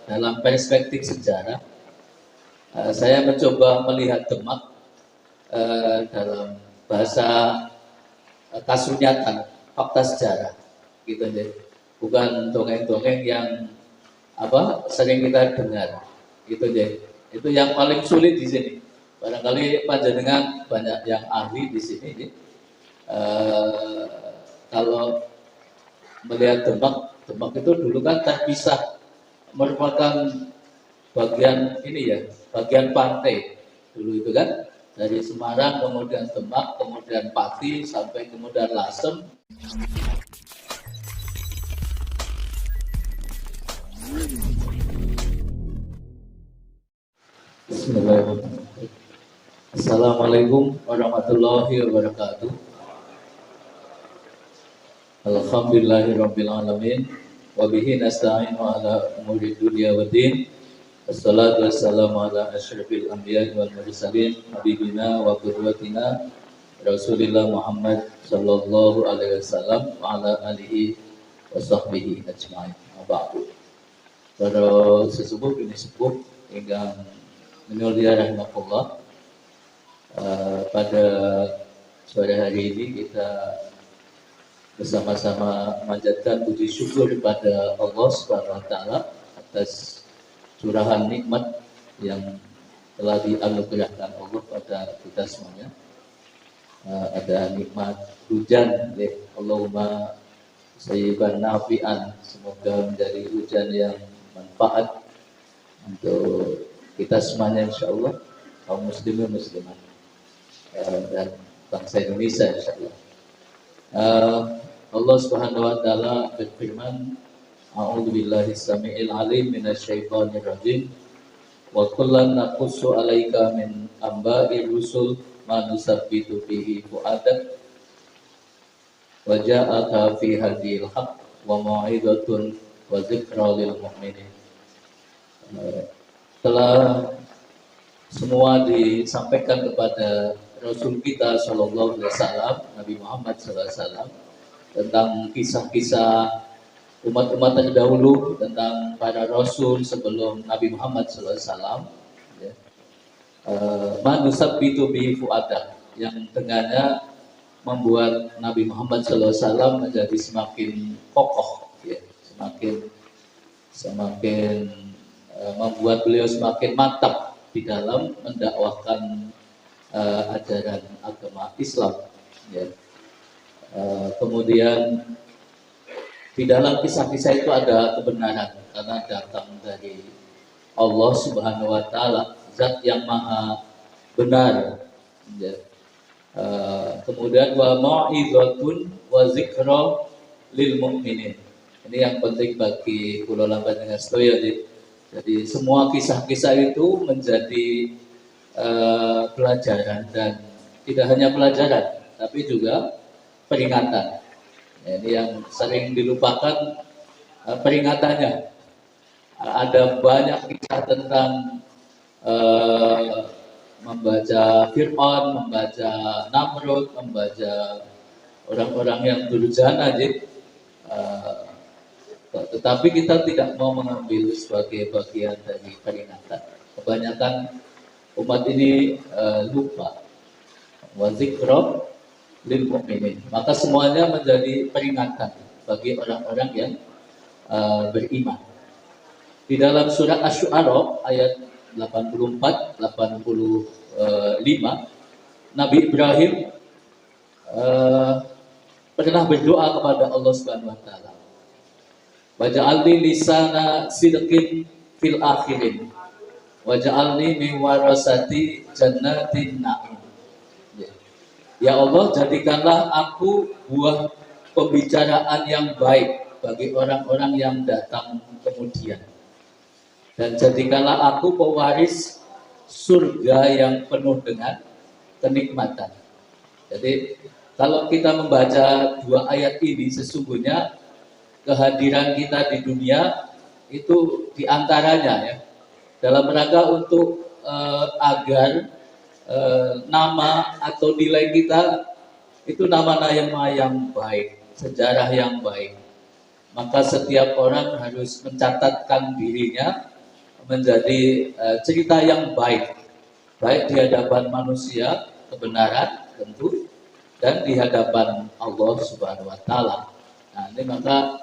dalam perspektif sejarah, saya mencoba melihat Demak dalam bahasa kasunyatan, fakta sejarah, gitu deh. Bukan dongeng-dongeng yang sering kita dengar, gitu deh. Itu yang paling sulit di sini. Barangkali panjenengan banyak yang ahli di sini. Kalau melihat Demak itu dulu kan terpisah, merupakan bagian bagian pantai dulu itu kan, dari Semarang kemudian Demak, kemudian Pati sampai kemudian Lasem. Bismillahirrahmanirrahim. Assalamualaikum warahmatullahi wabarakatuh. Alhamdulillahirabbil alamin wa bihi nasta'inu ala umuri dunya waddin. Wassalatu wassalamu ala asyrafil anbiya'i wal mursalin habibina wa qudwatina Rasulillah Muhammad sallallahu alaihi wasallam wa ala alihi wa sahbihi ajma'in. Ba'du. Para sesepuh ini sepuh ingkang menulia rahmatullah, pada sore hari ini kita bersama-sama memanjatkan puji syukur kepada Allah Subhanahu wa taala atas curahan nikmat yang telah dianugerahkan Allah pada kita semuanya. Ada nikmat hujan, Allahumma sayyiban nafi'an, semoga menjadi hujan yang manfaat untuk kita semuanya insyaallah, kaum muslimin muslimat dan bangsa Indonesia insyaallah. Allah Subhanahu wa taala berfirman, A'udzubillahi samiil alim minasyaitonir rajim. Wa kullan naqussu 'alaika min amba'ir rusul ma nusabbitu bihi fu'adak. Wa ja'aka fi hadhil haqq wa mau'izatun wa dzikra lil mu'minin. Telah semua disampaikan kepada Rasul kita sallallahu alaihi wasallam, Nabi Muhammad sallallahu alaihi wasallam, tentang kisah-kisah umat-umat terdahulu, tentang para rasul sebelum Nabi Muhammad SAW, manusabbitu bi fu'adak, yang dengannya membuat Nabi Muhammad SAW menjadi semakin kokoh, semakin membuat beliau semakin mantap di dalam mendakwahkan ajaran agama Islam. Kemudian di dalam kisah-kisah itu ada kebenaran karena datang dari Allah Subhanahu wa taala, zat yang maha benar. Kemudian wa mau'izatun wa dzikra lil mu'minin. Ini yang penting bagi kula lan panjenengan sedaya. Jadi semua kisah-kisah itu menjadi pelajaran, dan tidak hanya pelajaran tapi juga peringatan. Ini yang sering dilupakan, peringatannya. Ada banyak kisah tentang membaca Fir'aun, membaca Namrud, membaca orang-orang yang durjana, tetapi kita tidak mau mengambil sebagai bagian dari peringatan. Kebanyakan umat ini lupa. Wa dzikra lil mu'minin. Maka semuanya menjadi peringatan bagi orang-orang yang beriman. Di dalam surat Asy-Syu'ara ayat 84, 85, Nabi Ibrahim pernah berdoa kepada Allah Subhanahu wa taala. Waj'alni lisana sidqin fil akhirin waj'alni min warasati jannatin na'im. Ya Allah, jadikanlah aku buah pembicaraan yang baik bagi orang-orang yang datang kemudian, dan jadikanlah aku pewaris surga yang penuh dengan kenikmatan. Jadi kalau kita membaca dua ayat ini, sesungguhnya kehadiran kita di dunia itu diantaranya dalam rangka untuk agar nama atau nilai kita itu nama yang baik, sejarah yang baik. Maka setiap orang harus mencatatkan dirinya menjadi cerita yang baik di hadapan manusia, kebenaran tentu, dan di hadapan Allah Subhanahu wa taala. Nah, ini maka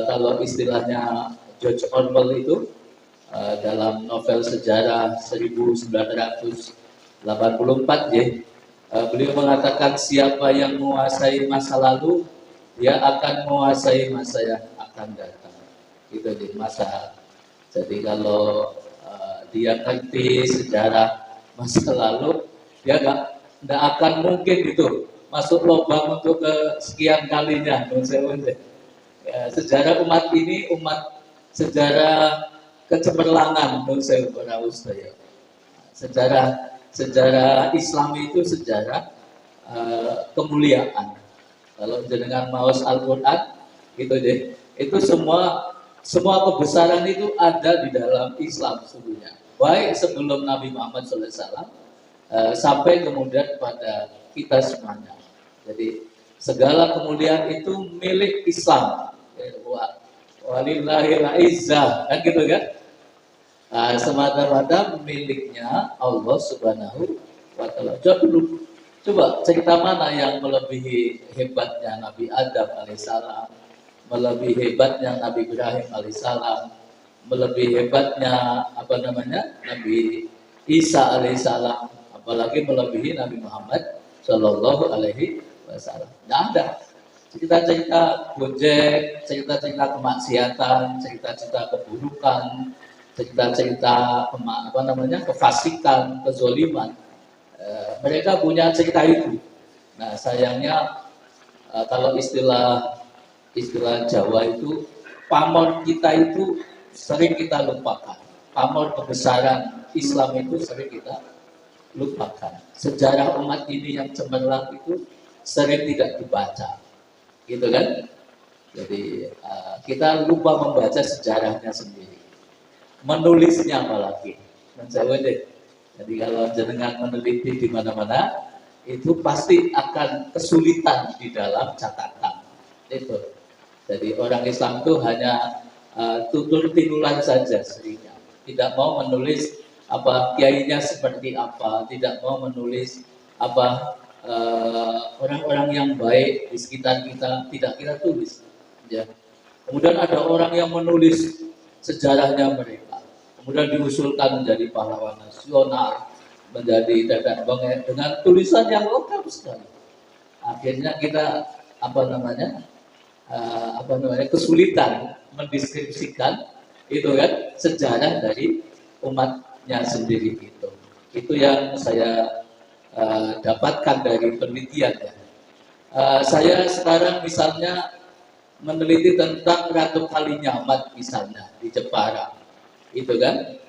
kalau istilahnya George Orwell itu dalam novel sejarah 1984 ya, beliau mengatakan siapa yang menguasai masa lalu, dia akan menguasai masa yang akan datang. Itu di masa. Jadi kalau dia ngerti sejarah masa lalu, dia nggak akan mungkin itu masuk lubang untuk kesekian kalinya. Ya, sejarah umat ini sejarah kecemerlangan menurut saya. Sejarah Islam itu sejarah kemuliaan. Kalau jenengan maos Al-Quran gitu deh, itu semua kebesaran itu ada di dalam Islam sesungguhnya. Baik sebelum Nabi Muhammad SAW sampai kemudian pada kita semuanya. Jadi segala kemuliaan itu milik Islam. Walillahil izzah, kan gitu kan? Semata-mata miliknya Allah Subhanahu wa taala. Coba cerita mana yang melebihi hebatnya Nabi Adam alaihissalam, melebihi hebatnya Nabi Ibrahim alaihissalam, melebihi hebatnya Nabi Isa alaihissalam, apalagi melebihi Nabi Muhammad Shallallahu alaihi wasallam. Tidak ada. Cerita-cerita gojek, cerita-cerita kemaksiatan, cerita-cerita keburukan, cerita-cerita kefasikan, kezoliman. Mereka punya cerita itu. Nah, sayangnya kalau istilah Jawa itu, pamor kita itu sering kita lupakan. Pamor kebesaran Islam itu sering kita lupakan. Sejarah umat ini yang cemerlang itu sering tidak dibaca. Gitu kan? Jadi kita lupa membaca sejarahnya sendiri, menulisnya apalagi. Jadi kalau jenengan meneliti di mana-mana, itu pasti akan kesulitan di dalam catatan. Itu. Jadi orang Islam itu hanya tutur tinulan saja seringnya, tidak mau menulis kiainya seperti apa, tidak mau menulis orang-orang yang baik di sekitar kita, tidak kita tulis. Ya. Kemudian ada orang yang menulis sejarahnya mereka, kemudian diusulkan menjadi pahlawan nasional, menjadi dadan bangsa dengan tulisan yang lengkap sekali. Akhirnya kita kesulitan mendeskripsikan itu kan sejarah dari umatnya sendiri itu. Itu yang saya dapatkan dari penelitian ya. Saya sekarang misalnya meneliti tentang Ratu Kalinyamat misalnya di Jepara, itu kan,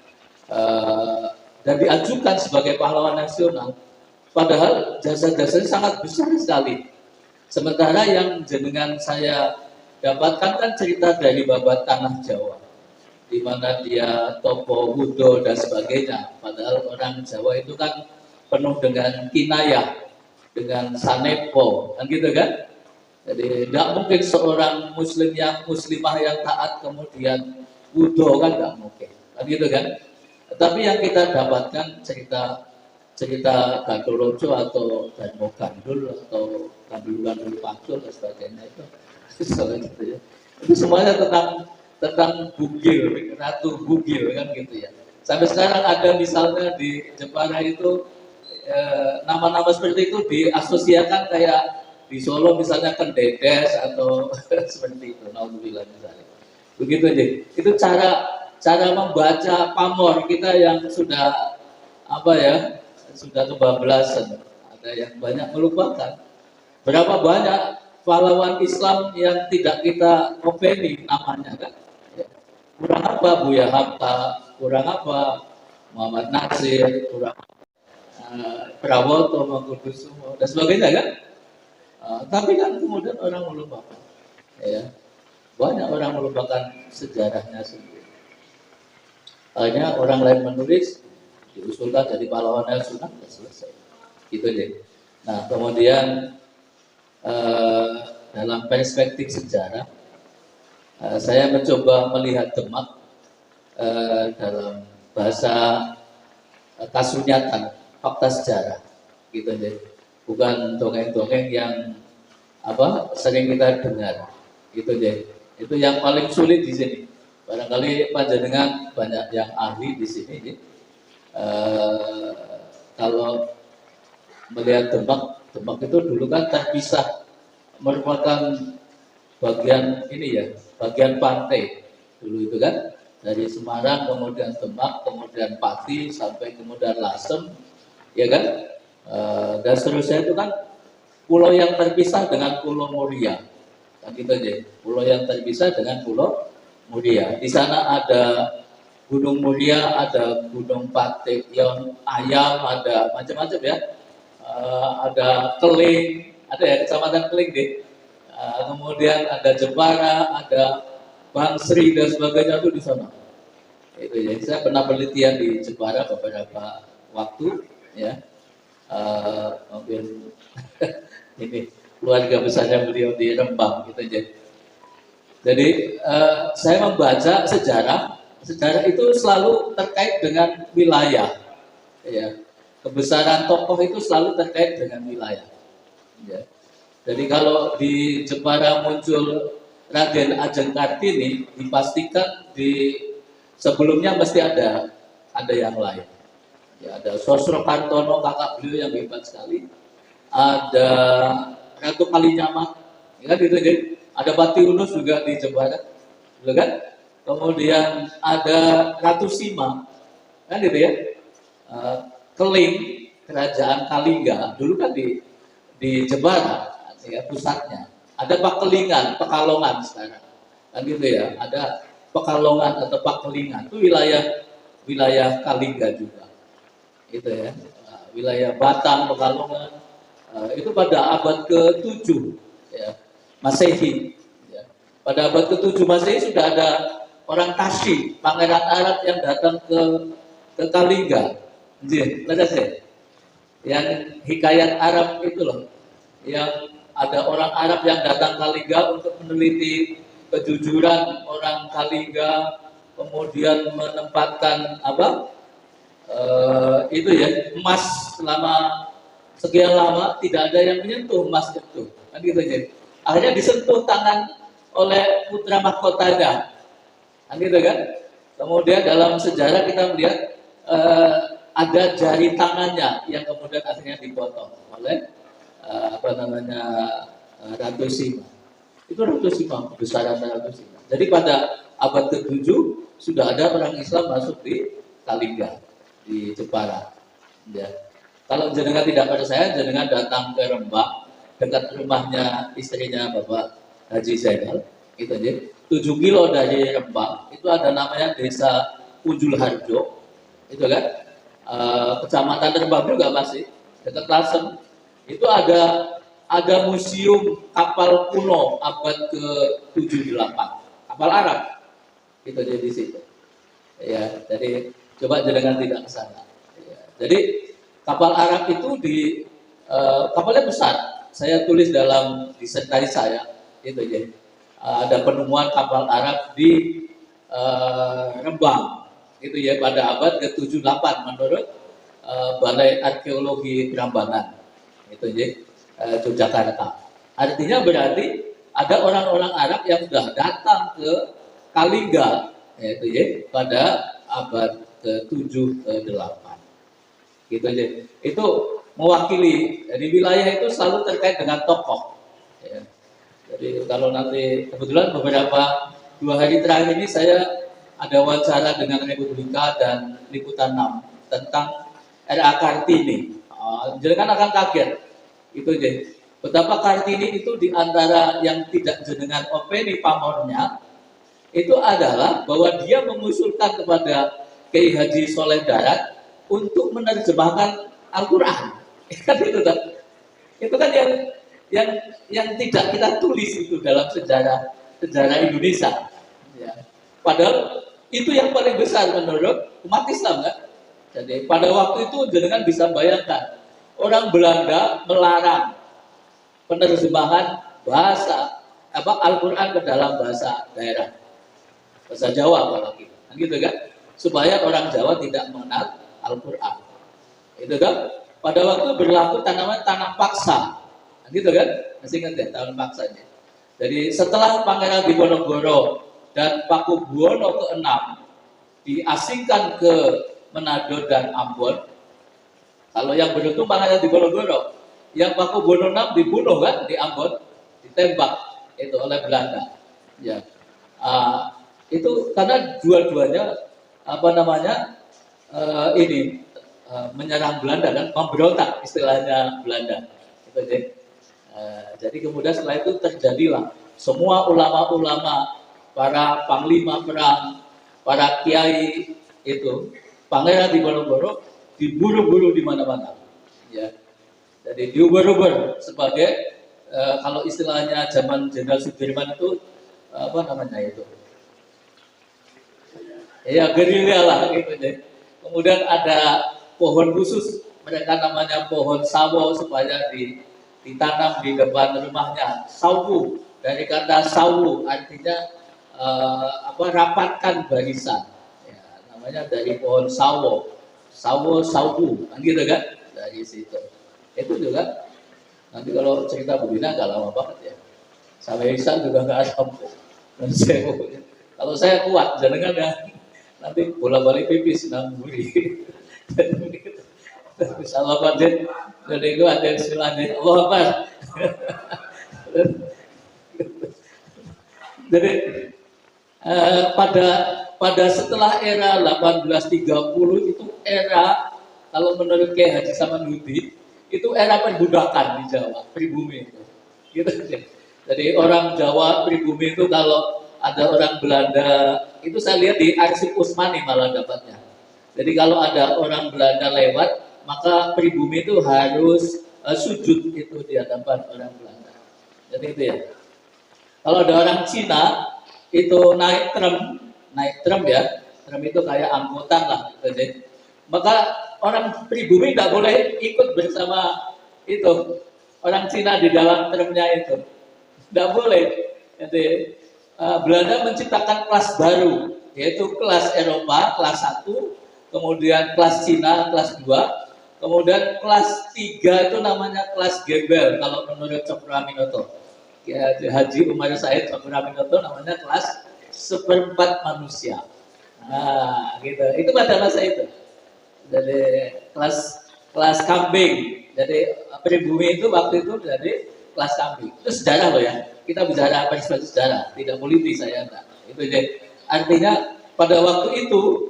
dan diajukan sebagai pahlawan nasional, padahal jasa-jasanya sangat besar sekali. Sementara yang jenengan saya dapatkan kan cerita dari babat tanah Jawa, di mana dia topo, wudo dan sebagainya. Padahal orang Jawa itu kan penuh dengan kinayah, dengan sanepo, kan gitu kan? Jadi tidak mungkin seorang muslimah yang taat kemudian wudo, kan tidak mungkin, kan gitu kan? Tapi yang kita dapatkan cerita Gandolojo atau Danmo Gandul atau Gandul Pacul dan sebagainya itu semuanya tentang Bugil, Ratu Bugil, kan gitu ya. Sampai sekarang ada misalnya di Jepara itu nama-nama seperti itu diasosiasikan kayak di Solo misalnya Kendedes atau seperti itu. Alhamdulillah misalnya. Begitu aja. Itu cara membaca pamor kita yang sudah sudah kebablasan. Ada yang banyak melupakan. Berapa banyak pahlawan Islam yang tidak kita openi namanya kan? Kurang apa Buya Hamka, kurang apa Muhammad Nasir, kurang Prawoto, Mangkubusumo dan sebagainya kan? Tapi kan kemudian orang melupakan, ya. Banyak orang melupakan sejarahnya sendiri. Hanya orang lain menulis, diusulkan jadi pahlawan nasional, sudah selesai. Gitu deh. Nah, kemudian dalam perspektif sejarah, saya mencoba melihat Demak dalam bahasa kasunyatan, fakta sejarah, gitu deh. Bukan dongeng-dongeng yang sering kita dengar, gitu deh. Itu yang paling sulit di sini. Barangkali panjenengan banyak yang ahli di sini. Kalau melihat Demak itu dulu kan terpisah, merupakan bagian bagian pantai dulu itu kan, dari Semarang kemudian Demak, kemudian Pati sampai kemudian Lasem, ya kan, dan seterusnya itu kan pulau yang terpisah dengan Pulau Muria, kan gitu aja, pulau yang terpisah dengan Pulau Muria. Di sana ada Gunung Muria, ada Gunung Pateyon, Ayam, ada macam-macam ya. Ada Keling, ada ya Kecamatan Keling deh. Kemudian ada Jepara, ada Bangsri dan sebagainya itu di sana. Itu ya. Saya pernah penelitian di Jepara beberapa waktu, ya. Mungkin ini keluarga besarnya beliau di Rembang, gitu aja. Jadi saya membaca sejarah itu selalu terkait dengan wilayah, ya. Kebesaran tokoh itu selalu terkait dengan wilayah. Ya. Jadi kalau di Jepara muncul Raden Ajeng Kartini, dipastikan di sebelumnya mesti ada yang lain. Ya, ada Sosro Kartono, kakak beliau yang hebat sekali. Ada Ratu Kalinyamat, ya kan gitu. Ada Pati Unus juga di Jepara, gitu kan. Kemudian ada Ratu Sima, kan gitu ya. Keling, kerajaan Kalingga, dulu kan di Jepara, ya, pusatnya. Ada Pakelingan, Pekalongan sekarang, kan gitu ya. Ada Pekalongan atau Pakelingan, itu wilayah Kalingga juga, itu ya. Wilayah Batam, Pekalongan, itu pada abad ke-7 ya, Masehi. Ya. Pada abad ke-7 Masehi sudah ada orang Tashi, pangeran Arab yang datang ke Kalingga. Yang hikayat Arab itu loh, yang ada orang Arab yang datang Kalingga untuk meneliti kejujuran orang Kalingga, kemudian menempatkan itu ya, emas selama sekian lama tidak ada yang menyentuh emas itu, kan gitu aja. Akhirnya disentuh tangan oleh putra mahkotanya, kan gitu kan. Kemudian dalam sejarah kita melihat ada jari tangannya yang kemudian akhirnya dipotong oleh Ratu Sima. Itu Ratu Sima, besaran Ratu Sima. Jadi pada abad ke-7 sudah ada orang Islam masuk di Kalingga, di Jepara. Ya. Kalau jenengan tidak percaya, jenengan datang ke Rembang, dekat rumahnya istrinya Bapak Haji Zainal, itu aja. 7 kilo dari Rembang, itu ada namanya Desa Punjul Harjo, itu kan. Kecamatan Rembang juga masih dekat Lasem. Itu ada museum kapal kuno abad ke-7-8, kapal Arab, itu jadi di situ. Ya, jadi coba jangan tidak ke sana. Ya, jadi kapal Arab itu kapalnya besar. Saya tulis dalam disertasi saya, itu jadi ada penemuan kapal Arab di Rembang. Itu ya pada abad ke-7-8 menurut Balai Arkeologi Prambanan, itu ya, Yogyakarta. Artinya berarti ada orang-orang Arab yang sudah datang ke Kalingga, itu ya pada abad ke-7 ke-8. Gitu ya. Itu mewakili, jadi wilayah itu selalu terkait dengan tokoh. Ya. Jadi kalau nanti kebetulan beberapa 2 hari terakhir ini saya ada wawancara dengan Republika dan Liputan 6 tentang R.A. Kartini. Jadi kan akan kaget, itu aja. Betapa Kartini itu diantara yang tidak jenengan openi pamornya, itu adalah bahwa dia mengusulkan kepada Kiai Haji Soleh Darat untuk menerjemahkan Al-Quran. Itu kan yang tidak kita tulis itu dalam sejarah Indonesia. Ya. Padahal itu yang paling besar menurut umat Islam kan. Jadi pada waktu itu jenengan bisa bayangkan orang Belanda melarang penerjemahan bahasa Al-Quran ke dalam bahasa daerah, bahasa Jawa apalagi. Kan gitu kan? Supaya orang Jawa tidak mengenal Al-Quran, itu kan? Pada waktu berlaku tanaman tanah paksa, gitu kan? Masih ingat ya tanah paksanya? Jadi setelah Pangeran Diponegoro dan Pakubuwono ke-6 diasingkan ke Manado dan Ambon, kalau yang beruntung Pangeran Diponegoro, yang Pakubuwono 6 dibunuh kan di Ambon, ditembak itu oleh Belanda. Ya, itu karena dua-duanya menyerang Belanda dan memberontak istilahnya Belanda. Itu jadi kemudian setelah itu terjadilah semua ulama-ulama, para panglima perang, para kiai itu Pangeran Diponegoro diburu-buru di mana-mana. Ya, jadi diuber-uber sebagai kalau istilahnya zaman Jenderal Sudirman itu apa namanya itu? Ya gerilya lah gitu deh. Kemudian ada pohon khusus, mereka namanya pohon sawo supaya ditanam di depan rumahnya. Sawu, dari kata sawu artinya rapatkan barisan. Ya, namanya dari pohon sawo, sawu, kan gitu kan? Dari situ. Itu juga nanti kalau cerita begini agak lama banget ya. Sampai Ihsan juga nggak ada. Kalau saya kuat, jangan ya. Nanti bola-balik pipis nang buri. Insyaallah Pak. Jadi itu ada istilahnya Allah Akbar. Jadi pada setelah era 1830 itu era, kalau menurut Kiai Haji Samanhudi itu era perbudakan di Jawa, pribumi itu. Gitu. Jadi orang Jawa pribumi itu kalau ada orang Belanda, itu saya lihat di arsip Usmani malah dapatnya. Jadi kalau ada orang Belanda lewat, maka pribumi itu harus sujud itu di hadapan orang Belanda. Jadi itu ya. Kalau ada orang Cina itu naik tram ya, tram itu kayak angkutan lah. Gitu. Maka orang pribumi tidak boleh ikut bersama itu orang Cina di dalam tramnya itu, tidak boleh. Jadi Belanda menciptakan kelas baru, yaitu kelas Eropa, kelas 1, kemudian kelas Cina, kelas 2, kemudian kelas 3 itu namanya kelas gembel, kalau menurut Cokroaminoto. Ya, Haji Umar Said Cokroaminoto namanya kelas seperempat manusia. Nah, gitu. Itu pada masa itu. Jadi kelas kambing. Jadi pribumi itu waktu itu jadi kelas kambing. Itu sejarah loh ya. Kita bicara perspektif sejarah, tidak politis saya enggak. Itu jadi artinya pada waktu itu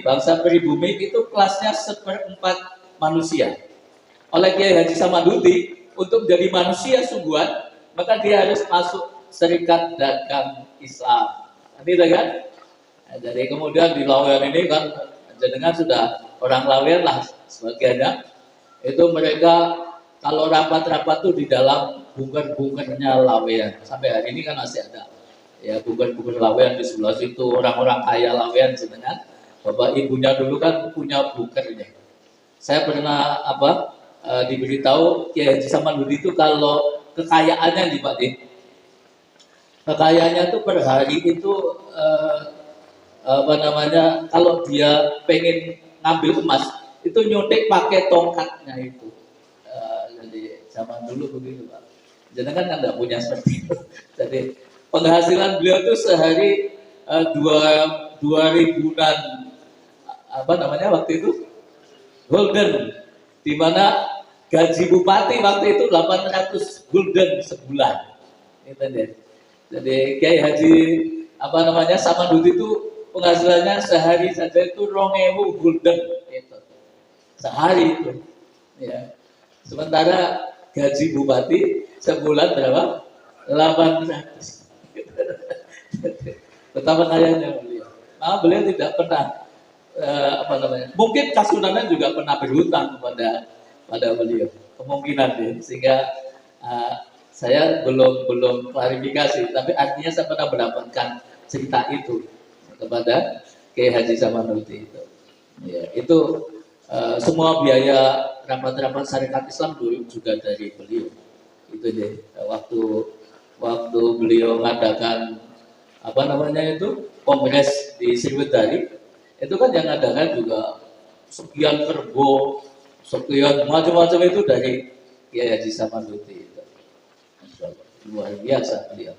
bangsa pribumi itu kelasnya seperempat manusia. Oleh Kiai Haji Samanhudi, untuk menjadi manusia sungguhan, maka dia harus masuk Serikat Dagang Islam. Nanti kan? Nah, jadi kemudian di Lawean ini kan jenengan sudah orang Lawean lah sebagiannya. Itu mereka kalau rapat-rapat tuh di dalam bunker-bunkernya Lawean. Sampai hari ini kan masih ada. Ya, bunker-bunker Lawean di sebelah situ, orang-orang kaya Lawean jenengan. Bapak ibunya dulu kan punya bunkernya. Saya pernah diberitahu Kiai Haji Samanhudi itu kalau kekayaannya nih Pak Din. Kekayaannya tuh per hari itu kalau dia pengen ngambil emas itu nyuntik pakai tongkatnya itu. Jadi zaman dulu begitu Pak. Jangan kan nggak punya seperti itu. Jadi penghasilan beliau tuh sehari 2.000-an waktu itu golden, di mana gaji bupati waktu itu 800 gulden sebulan. Itu deh. Jadi Kiai Haji Samanhudi itu penghasilannya sehari saja itu 2.000 gulden itu. Sehari itu. Ya. Sementara gaji bupati sebulan berapa? 800. Betapa kayanya beliau. Nah, beliau tidak pernah mungkin Kasunanan juga pernah berhutang pada beliau, kemungkinan ya. Sehingga saya belum klarifikasi, tapi artinya saya pernah mendapatkan cerita itu kepada Kiai Haji Samanhudi itu. Ya, itu semua biaya rapat-rapat Syarikat Islam dulu juga dari beliau. Itu deh waktu beliau mengadakan kongres di Sriwedari, itu kan yang adakan juga sekian kerbo, sekian macam-macam itu dari Kiai Haji Samanhudi. Luar biasa beliau.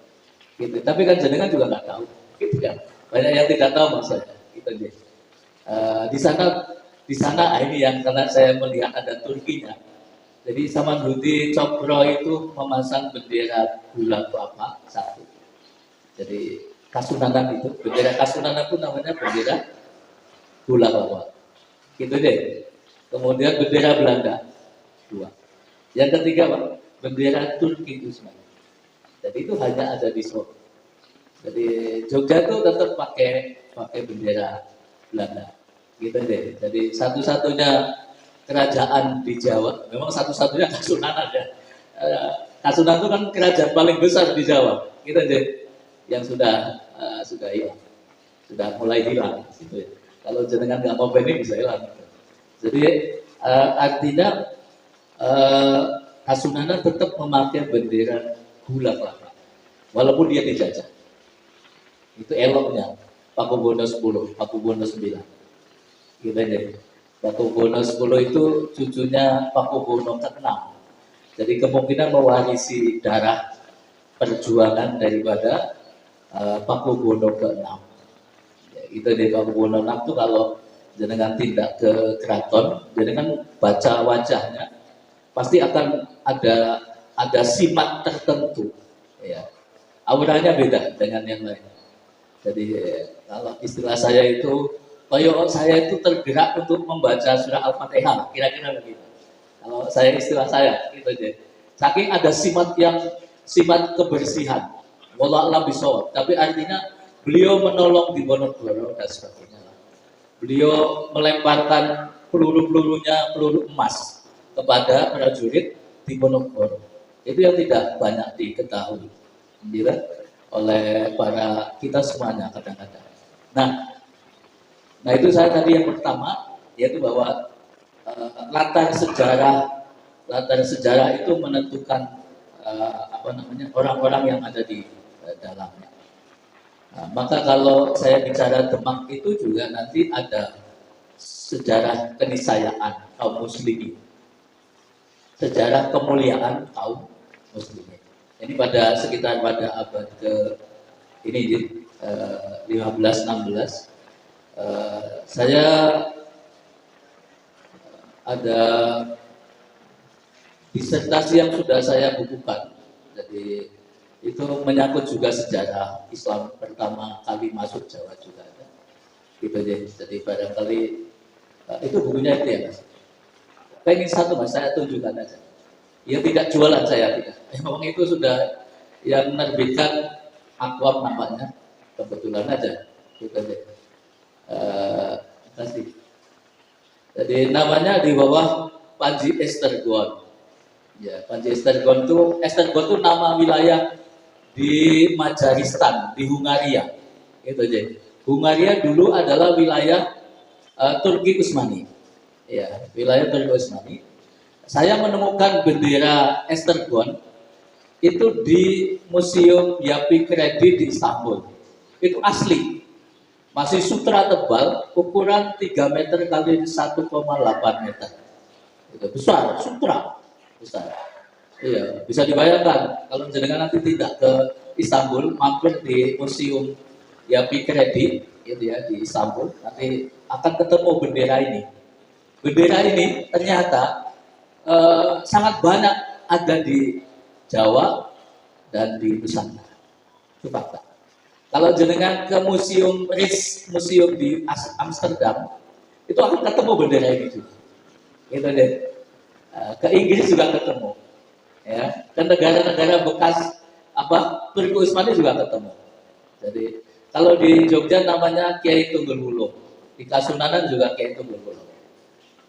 Gitu. Tapi kan jenengan juga nggak tahu, gitu kan? Banyak yang tidak tahu maksudnya. Gitu deh. Di sana ini yang karena saya melihat ada Turkinya. Jadi Samanhudi Cokro itu memasang bendera gula kelapa satu. Jadi Kasunanan itu, bendera Kasunanan itu namanya bendera gula kelapa. Gitu deh. Kemudian bendera Belanda dua. Yang ketiga Pak, bendera Turki Utsmani. Jadi itu hanya ada di Solo. Jadi Jogja itu tetap pakai bendera Belanda. Gitu deh. Jadi satu-satunya kerajaan di Jawa, memang satu-satunya Kasunanan ya. Kasunanan itu kan kerajaan paling besar di Jawa. Gitu deh. Yang sudah hilang, sudah mulai hilang. Gitu ya. Kalau jenengan nggak mau banding bisa hilang. Jadi artinya Kasunanan tetap memakai bendera gula kelapa, walaupun dia dijajah. Itu eloknya Pakubono 10, Pakubono 9. Gitu deh. Pakubono 10 itu cucunya Pakubono ke-6. Jadi kemungkinan mewarisi darah perjuangan daripada Pakubono ke-6. Ya, itu deh Pakubono 6 itu kalau jenengan tindak ke keraton, jenengan baca wajahnya pasti akan ada simat tertentu, ya. Auranya beda dengan yang lain. Jadi kalau istilah saya itu, saya itu tergerak untuk membaca surah Al-Fatihah, kira-kira begitu. Kalau istilah saya, gitu deh. Saking ada simat kebersihan, wallahu a'lam bishawab. Tapi artinya beliau menolong di Diponegoro dan sebagainya. Beliau melemparkan peluru-pelurunya, peluru emas kepada prajurit di Diponegoro. Itu yang tidak banyak diketahui, gitu, oleh para kita semuanya kadang-kadang. Nah itu saya tadi yang pertama, yaitu bahwa latar sejarah itu menentukan orang-orang yang ada di dalamnya. Nah, maka kalau saya bicara Demak itu juga nanti ada sejarah keniscayaan kaum muslimin, sejarah kemuliaan kaum muslimin. Ini sekitar pada abad ke ini 15-16, saya ada disertasi yang sudah saya bukukan. Jadi itu menyangkut juga sejarah Islam pertama kali masuk Jawa juga ada. Gitu deh. Jadi barangkali itu bukunya itu ya Mas. Pengen satu Mas, saya tunjukkan aja. Ya tidak jualan saya tidak. Memang itu sudah yang menerbitkan Akwam namanya, kebetulan aja. Gitu deh. Kasih. Jadi namanya di bawah Panji Esztergom. Ya, Panji Esztergom itu nama wilayah di Majaristan, di Hungaria. Itu aja. Hungaria dulu adalah wilayah Turki Utsmani. Ya, wilayah Turki Utsmani. Saya menemukan bendera Esztergom itu di Museum Yapı Kredi di Istanbul. Itu asli. Masih sutra tebal, ukuran 3 meter kali 1,8 meter. Itu besar, sutra besar. Iya, bisa dibayangkan kalau jenengan nanti tidak ke Istanbul, mampir di Museum Yapı Kredi, itu ya di Istanbul, nanti akan ketemu bendera ini. Bendera ini ternyata sangat banyak ada di Jawa dan di Nusantara. Itu fakta. Kalau jenengan ke Museum Museum di Amsterdam, itu akan ketemu bendera ini juga. Itu deh. Ke Inggris juga ketemu. Ya, ke negara-negara bekas Turki Utsmani juga ketemu. Jadi kalau di Jogja namanya Kiai Tunggul Wulung, di Kasunanan juga Kiai Tunggul Wulung.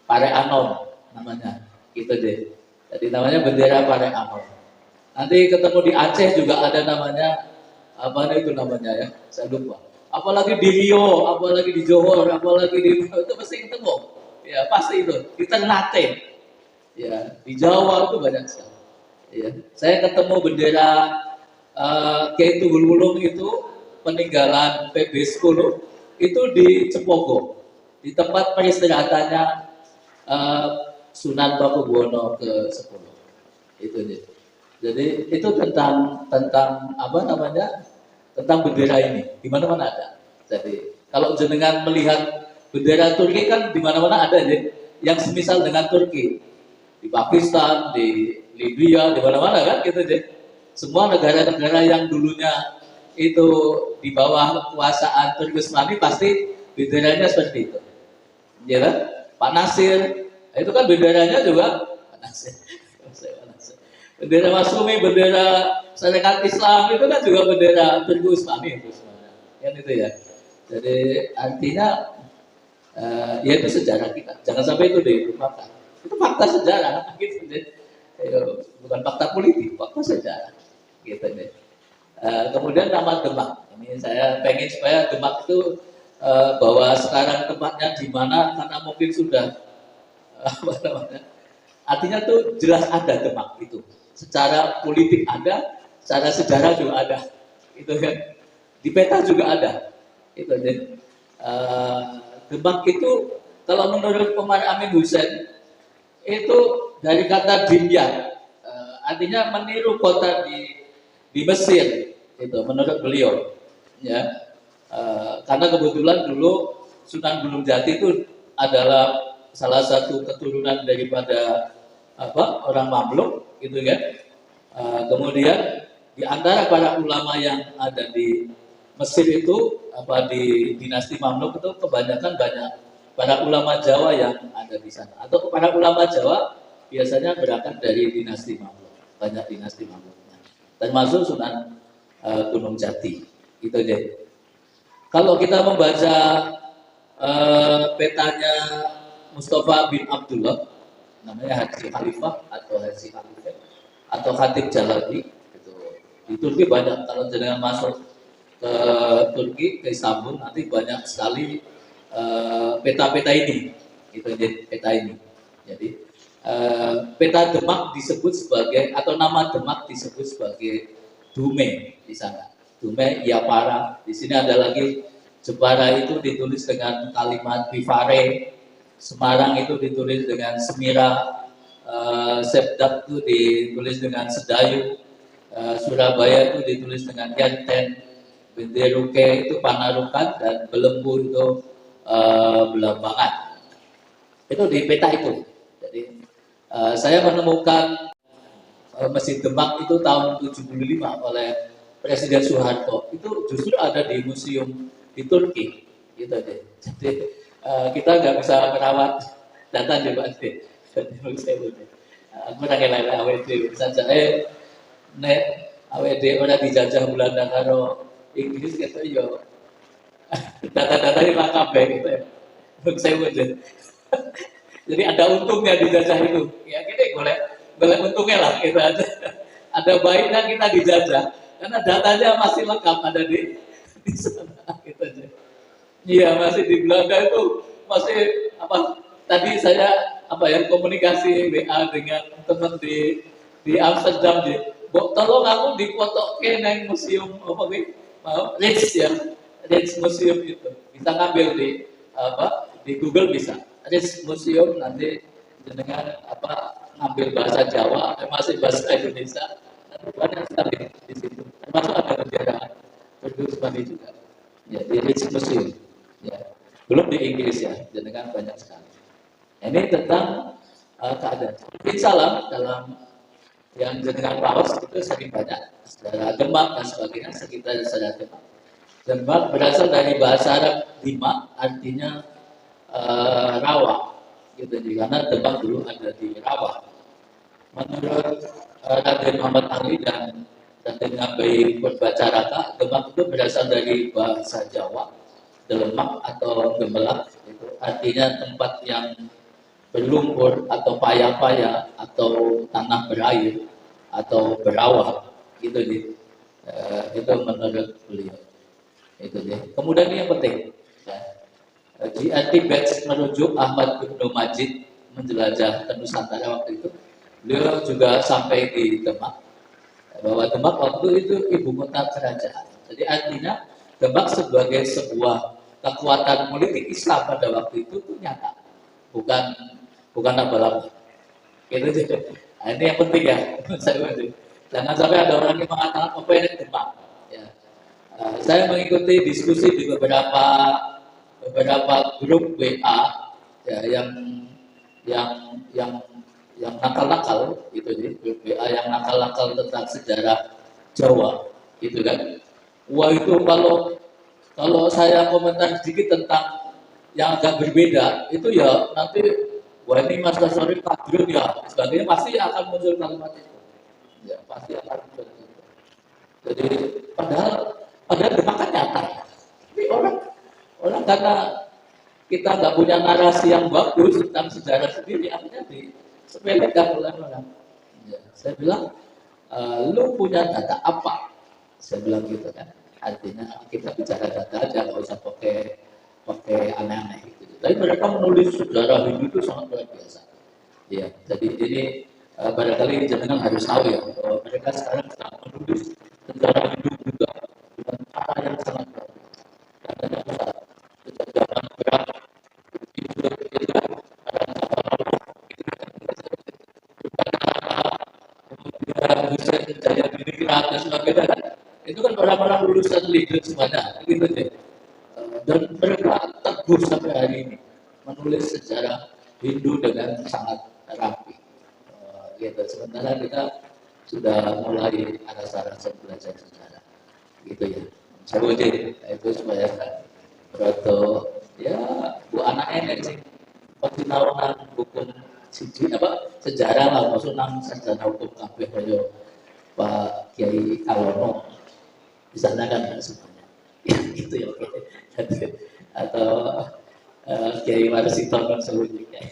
Pare Anom namanya, gitu deh. Jadi namanya bendera Pare Anom. Nanti ketemu di Aceh juga ada namanya itu namanya ya, saya lupa. Apalagi di Rio, apalagi di Johor, apalagi di itu pasti ketemu. Ya pasti itu. Di Ternate, ya di Jawa itu banyak sekali. Ya, saya ketemu bendera Kiai Tunggul Wulung itu peninggalan PB 10 itu di Cepogo, di tempat peristirahatannya Sunan Pakubuwono ke-10. Itu nih. Jadi itu tentang apa namanya? Tentang bendera ini. Di mana-mana ada. Jadi kalau jenengan melihat bendera Turki kan di mana-mana ada ya. Yang semisal dengan Turki. Di Pakistan, di Libya, di mana-mana kan gitu deh. Semua negara-negara yang dulunya itu di bawah kekuasaan Turki Utsmani pasti benderanya seperti itu. Ya kan? Pak Nasir, itu kan benderanya juga Pak Nasir. Bendera Masyumi, bendera Syarikat Islam itu kan juga bendera Turki Utsmani itu sebenarnya. Kan itu ya. Jadi artinya ya itu sejarah kita. Jangan sampai itu dilupakan. Itu fakta sejarah gitu deh. Bukan fakta politik, fakta sejarah. Gitu deh. Kemudian nama Demak. Ini saya pengen supaya Demak itu bahwa sekarang tempatnya di mana karena mungkin sudah apa namanya? Artinya tuh jelas ada Demak itu. Secara politik ada, secara sejarah juga ada. Itu kan. Di peta juga ada. Itu deh. Demak itu kalau menurut Omar Amin Hussein itu dari kata Dimyat, artinya meniru kota di Mesir itu menurut beliau ya. Karena kebetulan dulu Sunan Gunung Jati itu adalah salah satu keturunan daripada orang Mamluk gitu kan. Kemudian di antara para ulama yang ada di Mesir itu di dinasti Mamluk itu kebanyakan banyak para ulama Jawa yang ada di sana. Atau para ulama Jawa biasanya berangkat dari dinasti Mamluk, banyak dinasti Mamluknya. Termasuk Sunan Gunung Jati. Itu aja. Kalau kita membaca petanya Mustafa bin Abdullah, namanya Haji Khalifah atau Haji Khalifah atau Khatib Jalali, di Turki banyak. Kalau jangan masuk ke Turki, ke Istanbul, nanti banyak sekali peta-peta ini, itu peta ini. Jadi peta Demak disebut sebagai atau nama Demak disebut sebagai Dume di sana. Dume Yapara. Di sini ada lagi Jepara itu ditulis dengan kalimat Vivare. Semarang itu ditulis dengan Semira. Sepdak itu ditulis dengan Sedayu. Surabaya itu ditulis dengan Yanten. Benderuke itu Panarukan dan Belembu itu Belambangan. Itu di peta itu. Jadi saya menemukan Masjid Demak itu tahun 75 oleh Presiden Soeharto. Itu justru ada di museum di Turki. Gitu deh. Jadi kita nggak bisa merawat data di Pak D. Aku nggak ngelak AWD saja. Nek AWD orang dijajah Belanda karo Inggris gitu yo. Data-data ini lengkap ya gitu ya. Saya wujud. Jadi ada untungnya dijajah itu. Ya kita boleh untungnya lah gitu aja. Ada baiknya kita dijajah karena datanya masih lengkap ada di sana gitu aja. Iya masih di Belanda itu masih tadi saya komunikasi WA dengan teman di Amsterdam tolong aku difotoke neng museum Ritz ya. Ritz Museum itu bisa ngambil di Google bisa. Ritz Museum nanti dengan ngambil bahasa Jawa masih bahasa Indonesia banyak sekali di situ. Termasuk ada bendera Turki Utsmani juga. Ya di Ritz Museum. Ya belum di Inggris ya, dengan banyak sekali. Ini tentang keadaan. Salam dalam yang jenengan paus itu sering banyak sejarah Demak dan sebagainya sekitar sejarah Demak. Demak berasal dari bahasa Arab Dima, artinya rawa, gitu. Karena Demak dulu ada di rawa. Menurut Raden Muhammad Ali dan Raden Ngabai Purbacaraka, Demak itu berasal dari bahasa Jawa, Delemak atau Gemelak, itu artinya tempat yang berlumpur atau paya-paya atau tanah berair atau berawah, gitu gitu. Itu menurut beliau. Itu dia. Kemudian ini yang penting. Di Tibet merujuk Ahmad bin Majid menjelajah ke Nusantara waktu itu. Beliau juga sampai di Demak. Bahwa Demak waktu itu ibu kota kerajaan. Jadi artinya Demak sebagai sebuah kekuatan politik Islam pada waktu itu tuh nyata, bukan bukan abal-abal. Gitu sih. Nah, ini yang penting ya. Jangan sampai ada orang yang mengatakan apa ini Demak. Ya. Saya mengikuti diskusi di beberapa grup WA ya, yang yang yang nakal-nakal itu sih, grup WA yang nakal-nakal tentang sejarah Jawa itu kan. Wah itu kalau saya komentar sedikit tentang yang agak berbeda itu ya nanti wah ini Mas Kasori kadrun ya sebagainya pasti akan muncul kalimat itu ya pasti akan muncul itu. Jadi padahal Demak nyata ya. Tapi orang karena kita nggak punya narasi yang bagus tentang sejarah sendiri akhirnya disepelekan oleh orang. Ya, saya bilang lu punya data apa? Saya bilang gitu kan. Artinya kita bicara data aja, nggak usah pakai aneh-aneh gitu. Tapi mereka menulis sejarah Hindu itu sangat luar biasa. Ya, jadi ini barangkali jenengan harus tahu ya bahwa mereka sekarang sedang menulis sejarah Hindu juga dengan cara yang sangat luar biasa. Katanya bisa sejak zaman perang itu kan kemudian bisa jaya diri dan sebagainya. Itu kan orang-orang lulusan leader semuanya, gitu deh. Dan mereka teguh sampai hari ini menulis sejarah Hindu dengan sangat rapi. Gitu. Sementara kita sudah mulai rasa-rasa belajar sejarah, gitu ya. Saya uji itu supaya Broto ya bu anak enek sih pasti nawaran hukum siji apa sejarah lah maksud nang sejarah hukum kabeh kaya Pak Kiai Kalono di sana kan nggak semuanya ya gitu ya oke atau Kiai Marsito kan seluruhnya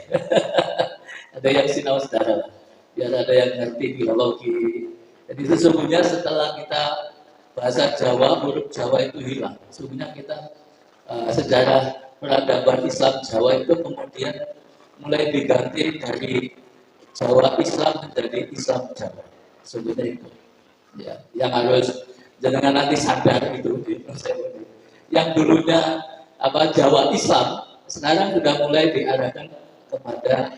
ada yang sinau sejarah lah biar ada yang ngerti biologi jadi sesungguhnya setelah kita bahasa Jawa huruf Jawa itu hilang sesungguhnya kita sejarah peradaban Islam Jawa itu kemudian mulai diganti dari Jawa Islam menjadi Islam Jawa sebenarnya itu ya yang harus jangan nanti sadar itu yang dulunya apa Jawa Islam sekarang sudah mulai diarahkan kepada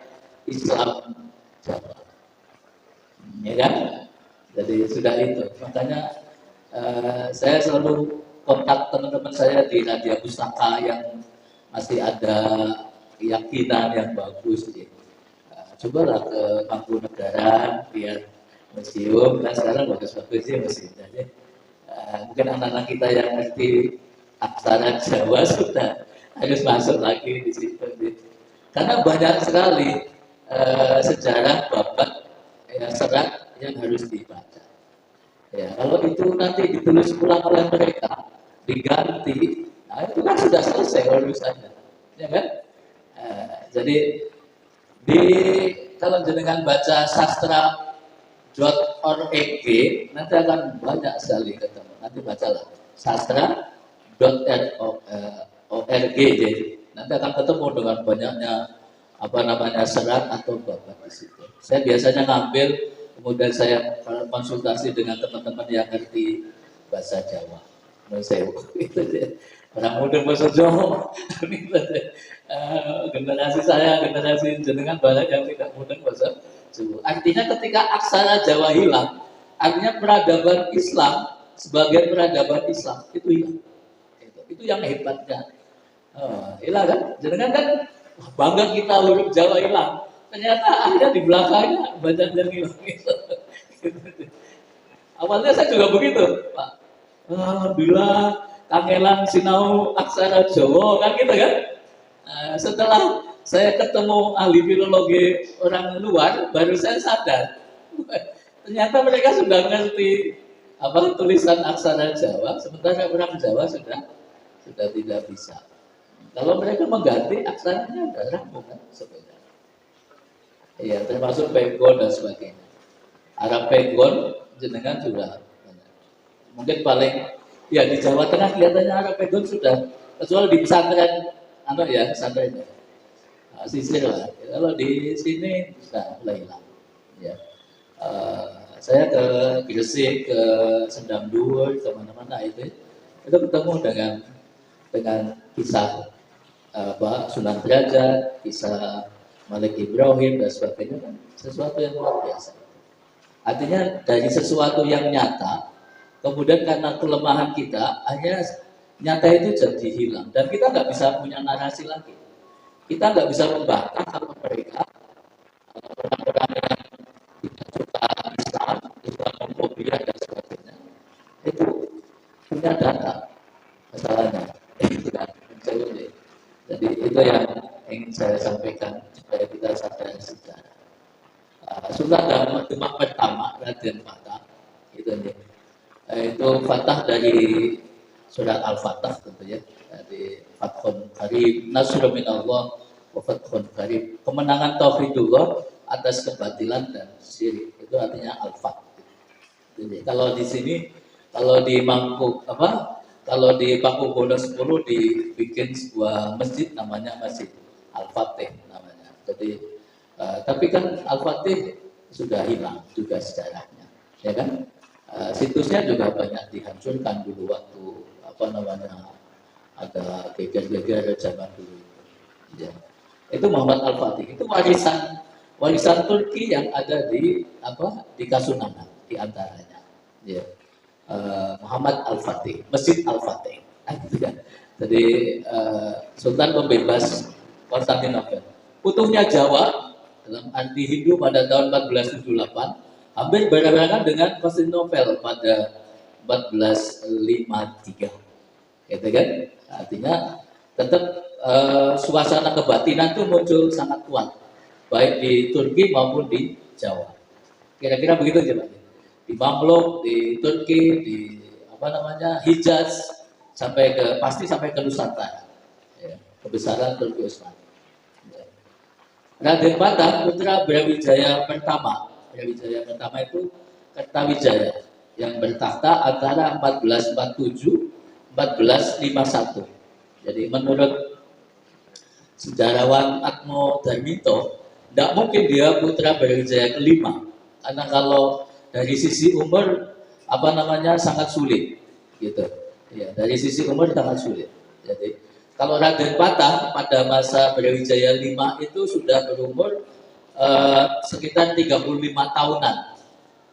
Islam Jawa ya kan jadi sudah itu makanya saya selalu kontak teman-teman saya di Radia Pustaka yang masih ada keyakinan yang bagus ya. Cobalah ke Mangkunegaran biar museum kan sekarang bagus-bagus sih museumnya mungkin anak-anak kita yang ngerti aksara Jawa sudah harus masuk lagi di situ karena banyak sekali sejarah babat serat yang harus dibaca ya kalau itu nanti ditulis ulang oleh mereka diganti nah itu kan sudah selesai urusannya ya kan jadi kalau jenengan baca sastra.org nanti akan banyak sekali ketemu nanti bacalah sastra.org jadi nanti akan ketemu dengan banyaknya apa namanya serat atau babat di situ saya biasanya ngambil kemudian saya konsultasi dengan teman-teman yang ngerti bahasa Jawa. Saya itu orang muda bahasa Jawa. Generasi saya, generasi jenengan banyak yang tidak muda bahasa Jawa. Artinya ketika aksara Jawa hilang, artinya peradaban Islam sebagai peradaban Islam itu hilang. Itu yang hebatnya. Hilang kan? Jenengan kan bangga kita huruf Jawa hilang. Ternyata akhirnya di belakangnya banyak yang hilang. Awalnya saya juga begitu, Pak. Alhamdulillah, kangelan sinau aksara Jawa kan gitu kan. Setelah saya ketemu ahli filologi orang luar, baru saya sadar. Ternyata mereka sudah ngerti apa tulisan aksara Jawa, sementara orang Jawa sudah tidak bisa. Kalau mereka mengganti aksaranya udah rampung kan sebenarnya. Ya, termasuk pegon dan sebagainya. Arab pegon jenengan juga mungkin paling ya di Jawa Tengah kelihatannya Arab pegon sudah kecuali di pesantren pesantren sisir lah. Kalau di sini sudah mulai hilang. Ya. Saya ke Gresik, ke Sendang Duur, ke mana-mana itu itu ketemu dengan kisah Sunan Derajat, kisah Malik Ibrahim dan sebagainya, kan sesuatu yang luar biasa. Artinya dari sesuatu yang nyata, kemudian karena kelemahan kita, akhirnya nyata itu jadi hilang dan kita nggak bisa punya narasi lagi. Kita nggak bisa membantah kalau mereka orang-orang yang tidak suka Islam, Islamofobia dan sebagainya, itu punya data masalahnya. Jadi itu yang ingin saya sampaikan supaya kita sadar sejarah. Sudah dalam Demak pertama Raden Fatah itu nih. Itu Fatah dari surat Al-Fatah tentu ya, dari Fathun Qarib, Nasrun minallah wa Fathun Qarib, kemenangan tauhidullah atas kebatilan dan syirik, itu artinya Al-Fatah. Kalau di sini, kalau di Mangkuk kalau di Pakubono 10 dibikin sebuah masjid namanya Masjid Al-Fatih namanya. Jadi tapi kan Al-Fatih sudah hilang juga sejarahnya, ya kan? Situsnya juga banyak dihancurkan dulu waktu ada geger-geger zaman dulu. Ya. Itu Muhammad Al-Fatih. Itu warisan Turki yang ada di Kasunanan di antaranya. Ya. Muhammad Al-Fatih, Masjid Al-Fatih. Jadi Sultan pembebas Konstantinopel. Utuhnya Jawa dalam anti Hindu pada tahun 1478 hampir berbarengan dengan Konstantinopel pada 1453. Gitu kan? Artinya tetap suasana kebatinan itu muncul sangat kuat baik di Turki maupun di Jawa. Kira-kira begitu aja Pak. Di Mamluk, di Turki, di Hijaz pasti sampai ke Nusantara. Ya, kebesaran Turki Utsmani. Ya. Raden Patah putra Brawijaya pertama. Brawijaya pertama itu Kertawijaya yang bertakhta antara 1447 1451. Jadi menurut sejarawan Atmo Darmito, tidak mungkin dia putra Brawijaya kelima, karena kalau dari sisi umur sangat sulit, gitu. Ya, dari sisi umur sangat sulit. Jadi kalau Raden Patah pada masa Brawijaya 5 itu sudah berumur sekitar 35 tahunan,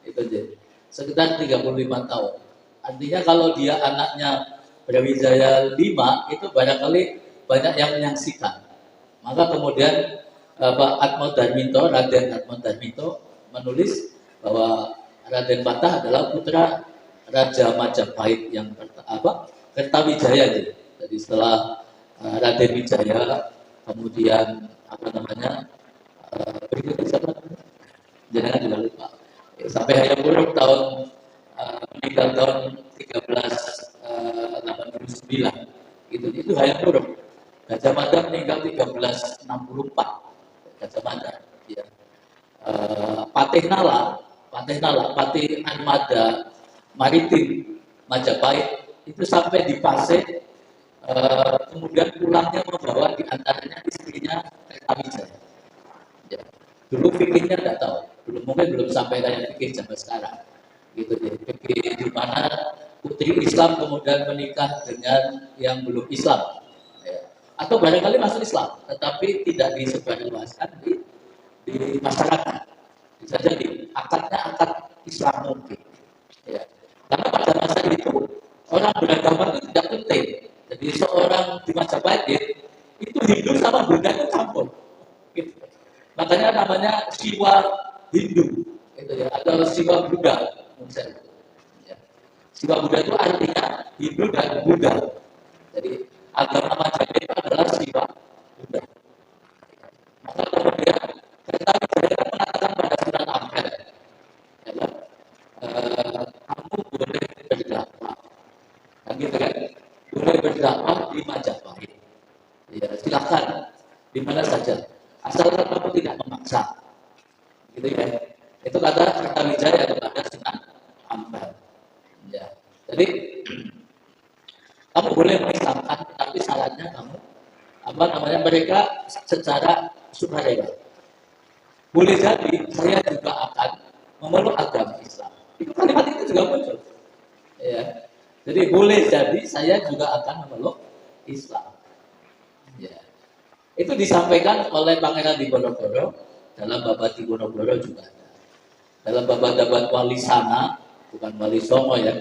itu jadi sekitar 35 tahun. Artinya kalau dia anaknya Brawijaya 5 itu barangkali banyak yang menyaksikan. Maka kemudian Raden Atmo Darmito menulis bahwa Raden Patah adalah putra Raja Majapahit yang Kertawijaya. Jadi setelah Raden Wijaya, kemudian berikutnya siapa? Jangan juga lupa. Sampai Hayam Wuruk meninggal tahun 1389. Itu Hayam Wuruk. Gajah Mada meninggal 1364. Gajah Mada. Ya. Patih Nala, Patih Armada Maritim Majapahit itu sampai di Pasir, kemudian pulangnya membawa diantaranya istrinya Kertawijaya. Ya. Dulu fikirnya tidak tahu, belum sampai kayak fikir zaman sekarang. Gitu ya. Fikir di mana putri Islam kemudian menikah dengan yang belum Islam. Ya. Atau barangkali masuk Islam, tetapi tidak disebarluaskan di masyarakat. Bisa jadi akadnya akad Islam mungkin. Ya. Karena pada masa itu orang beragama itu tidak penting. Jadi seorang di Majapahit itu Hindu sama Buddha itu campur. Gitu. Makanya namanya Siwa Hindu, gitu ya, atau Siwa Buddha. Ya. Siwa Buddha itu artinya Hindu dan Buddha. Jadi agama Majapahit itu adalah Siwa Buddha. Maka kemudian Kertawijaya mengatakan pada Sunan Ampel, ya, kamu boleh berdakwah, gitu kan? Boleh berdakwah di Majapahit. Ya, silakan di mana saja, asalkan kamu tidak memaksa, gitu ya. Itu kata Kertawijaya kepada Sunan Ampel. Ya, jadi kamu boleh mengislamkan, tapi syaratnya kamu mereka secara sukarela. Boleh jadi saya juga akan memeluk agama Islam. Itu kalimat itu juga muncul. Ya. Jadi boleh jadi saya juga akan memeluk Islam. Ya. Itu disampaikan oleh Pangeran Diponegoro dalam Babad Diponegoro juga ada. Dalam Babad Wali Sana, bukan Wali Songo ya.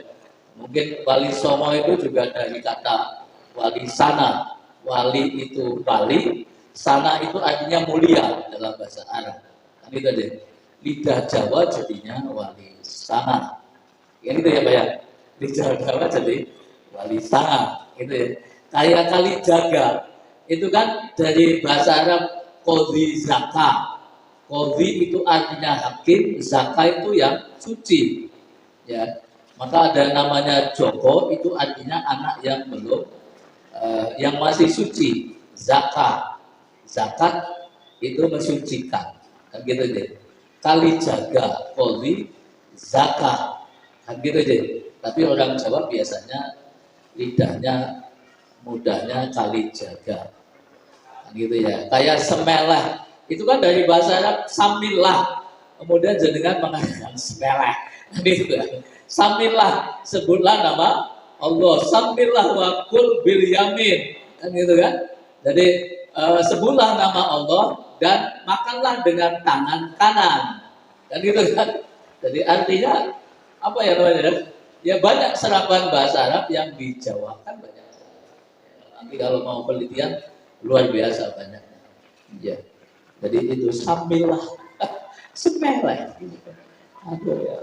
Mungkin Wali Songo itu juga dari kata Wali Sana. Wali itu wali, sana itu artinya mulia dalam bahasa Arab. Kan itu deh. Lidah Jawa jadinya Wali Sana. Ya gitu ya Pak ya. Lidah Jawa jadi Wali Sana. Gitu ya. Kayak kali jaga. Itu kan dari bahasa Arab Qadhi Zaka. Qadhi itu artinya hakim, Zaka itu yang suci. Ya. Maka ada namanya Joko, itu artinya anak yang belum yang masih suci. Zakat. Zakat itu mensucikan. Kan gitu deh. Kali jaga, Qadhi, zakat. Kan gitu deh. Tapi orang Jawa biasanya lidahnya mudahnya kali jaga. Gitu ya. Kayak semelah itu kan dari bahasa Arab samillah, kemudian jenengan mengatakan semelah. Gitu ya. Samillah, sebutlah nama Allah. Samillah wa kul bil yamin. Kan gitu kan. Jadi sebutlah nama Allah dan makanlah dengan tangan kanan. Kan gitu kan. Jadi artinya apa ya namanya? Ya banyak serapan bahasa Arab yang dijawakan banyak. Nanti kalau mau penelitian luar biasa banyaknya. Ya. Jadi itu sambillah, semelah. Aduh ya,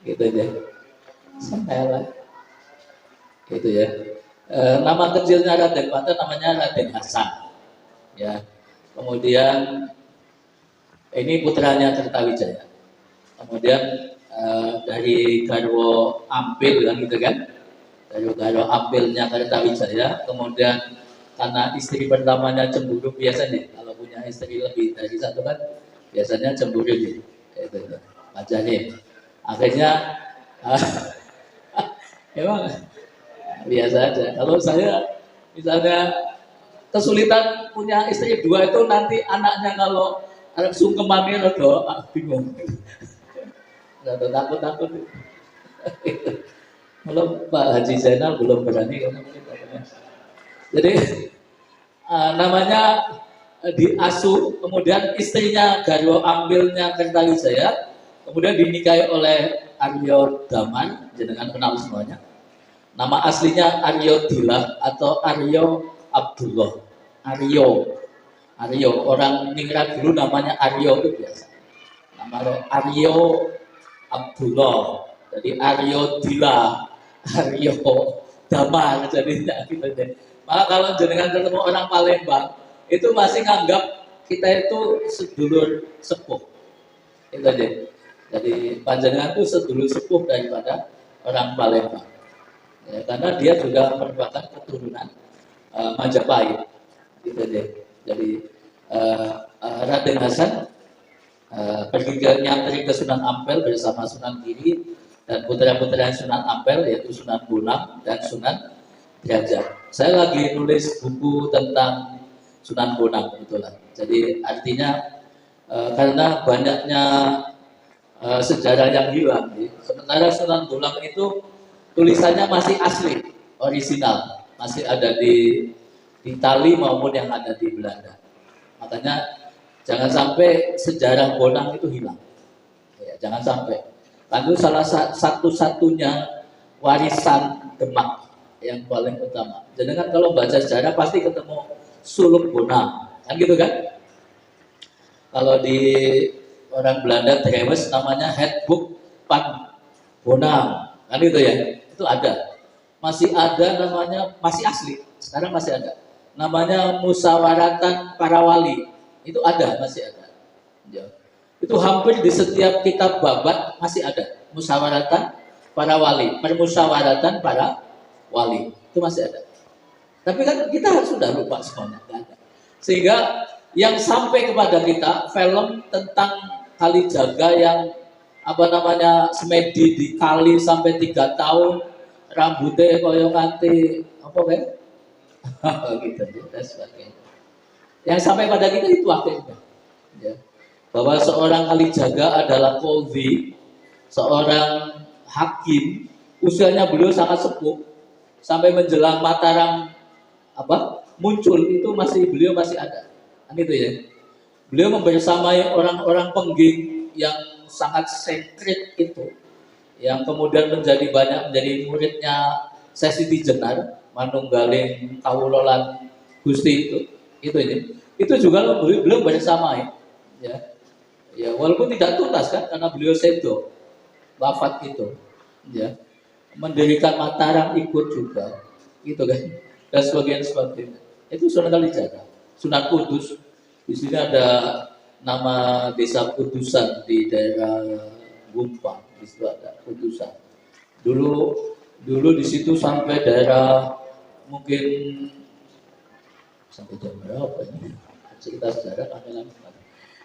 gitu ya, semelah. Gitu ya. Nama kecilnya Raden Patah namanya Raden Hasan. Ya. Kemudian ini putranya Kertawijaya. Kemudian dari Garwo Ampil kan gitu kan. Dari Garwo Ampilnya Kertawijaya, kemudian karena istri pertamanya cemburu biasanya kalau punya istri lebih dari satu kan biasanya cemburu gitu, itu macamnya. Akhirnya emang biasa aja. Kalau saya misalnya kesulitan punya istri dua itu nanti anaknya kalau anak sungkeman itu bingung, takut. Belum Pak Haji Zainal belum berani karena mungkin jadi namanya diasuh, kemudian istrinya Garwo Ambilnya Kertawijaya, kemudian dinikahi oleh Aryo Daman, jenengan kenal semuanya. Nama aslinya Aryo Dilah atau Aryo Abdullah. Aryo, orang Ningrat dulu namanya Aryo itu biasa. Nama Aryo Abdullah, jadi Aryo Dilah, Aryo Daman, jadi gitu deh. Maka kalau jenengan ketemu orang Palembang, itu masih nganggap kita itu sedulur sepuh. Itu aja. Jadi panjenengan itu sedulur sepuh daripada orang Palembang. Ya, karena dia juga merupakan keturunan Majapahit. Gitu aja. Jadi Raden Hasan pergi ke nyantri ke Sunan Ampel bersama Sunan Giri dan putra-putra Sunan Ampel yaitu Sunan Bonang dan Sunan Derajat. Saya lagi nulis buku tentang Sunan Bonang kebetulan. Jadi artinya karena banyaknya sejarah yang hilang. Sementara Sunan Bonang itu tulisannya masih asli, orisinal, masih ada di Itali maupun yang ada di Belanda. Makanya jangan sampai sejarah Bonang itu hilang. Ya, jangan sampai. Lalu salah satu-satunya warisan Demak yang paling utama. Jadi kan kalau baca sejarah pasti ketemu Suluk Bonang, kan gitu kan? Kalau di orang Belanda Drewes namanya Handboek van Bonang, kan gitu ya? Itu ada, masih ada namanya, masih asli. Sekarang masih ada. Namanya Musyawaratan Para Wali, itu ada, masih ada. Ya. Itu hampir di setiap kitab babat masih ada Musyawaratan Para Wali, permusyawaratan para wali itu masih ada. Tapi kan kita sudah lupa semuanya, kan? Sehingga yang sampai kepada kita film tentang Kalijaga yang apa namanya semedi di kali sampai 3 tahun, rambutnya koyo nganti apa kan? Gitu dan sebagainya. Yang sampai pada kita itu akhirnya, ya, bahwa seorang Kalijaga adalah qadhi, seorang hakim usianya beliau sangat sepuh sampai menjelang Mataram muncul itu beliau masih ada. Kan itu ya. Beliau membersamai orang-orang pengging yang sangat sekret itu, yang kemudian menjadi muridnya Sesiti Jenar, Manunggaling Kawulolan Gusti itu ini. Itu juga beliau bersamai, ya. Ya, walaupun tidak tuntas kan karena beliau sedo wafat itu, ya. Mendirikan Mataram ikut juga, gitu kan. Dan sebagainya. Itu Sunan Kalijaga, Sunan Kudus. Di sini ada nama desa Kudusan di daerah Gumpang, di situ ada Kudusan. Dulu di situ sampai daerah mungkin sampai jam berapa ini? Cerita sejarah kami lakukan.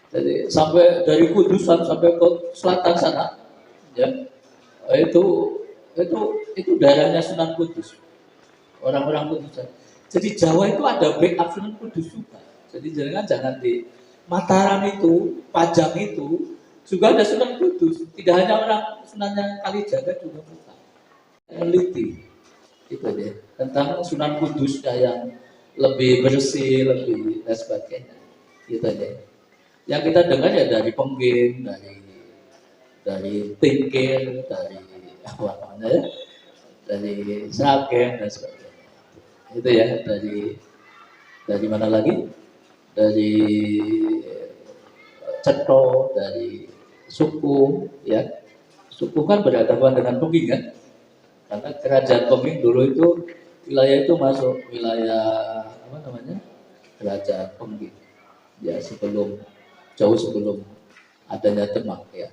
Jadi sampai dari Kudusan sampai ke selatan sana, ya itu daerahnya Sunan Kudus, orang-orang Kudusan. Jadi Jawa itu ada backup Sunan Kudus juga. Jadi jangan di Mataram itu, Pajang itu juga ada Sunan Kudus. Tidak hanya orang Sunannya Kalijaga juga bukan. Meneliti itu deh tentang Sunan Kudusnya yang lebih bersih, lebih dan sebagainya. Gitu deh. Yang kita dengar ya dari pengging, dari tingkir, dari apa namanya, dari sragen dan sebagainya. Itu ya dari mana lagi? Dari Cetro, dari suku, ya. Suku kan berhadapan dengan pengging kan? Karena kerajaan pengging dulu itu wilayah itu masuk wilayah apa namanya? Kerajaan pengging. Ya jauh sebelum adanya Demak ya.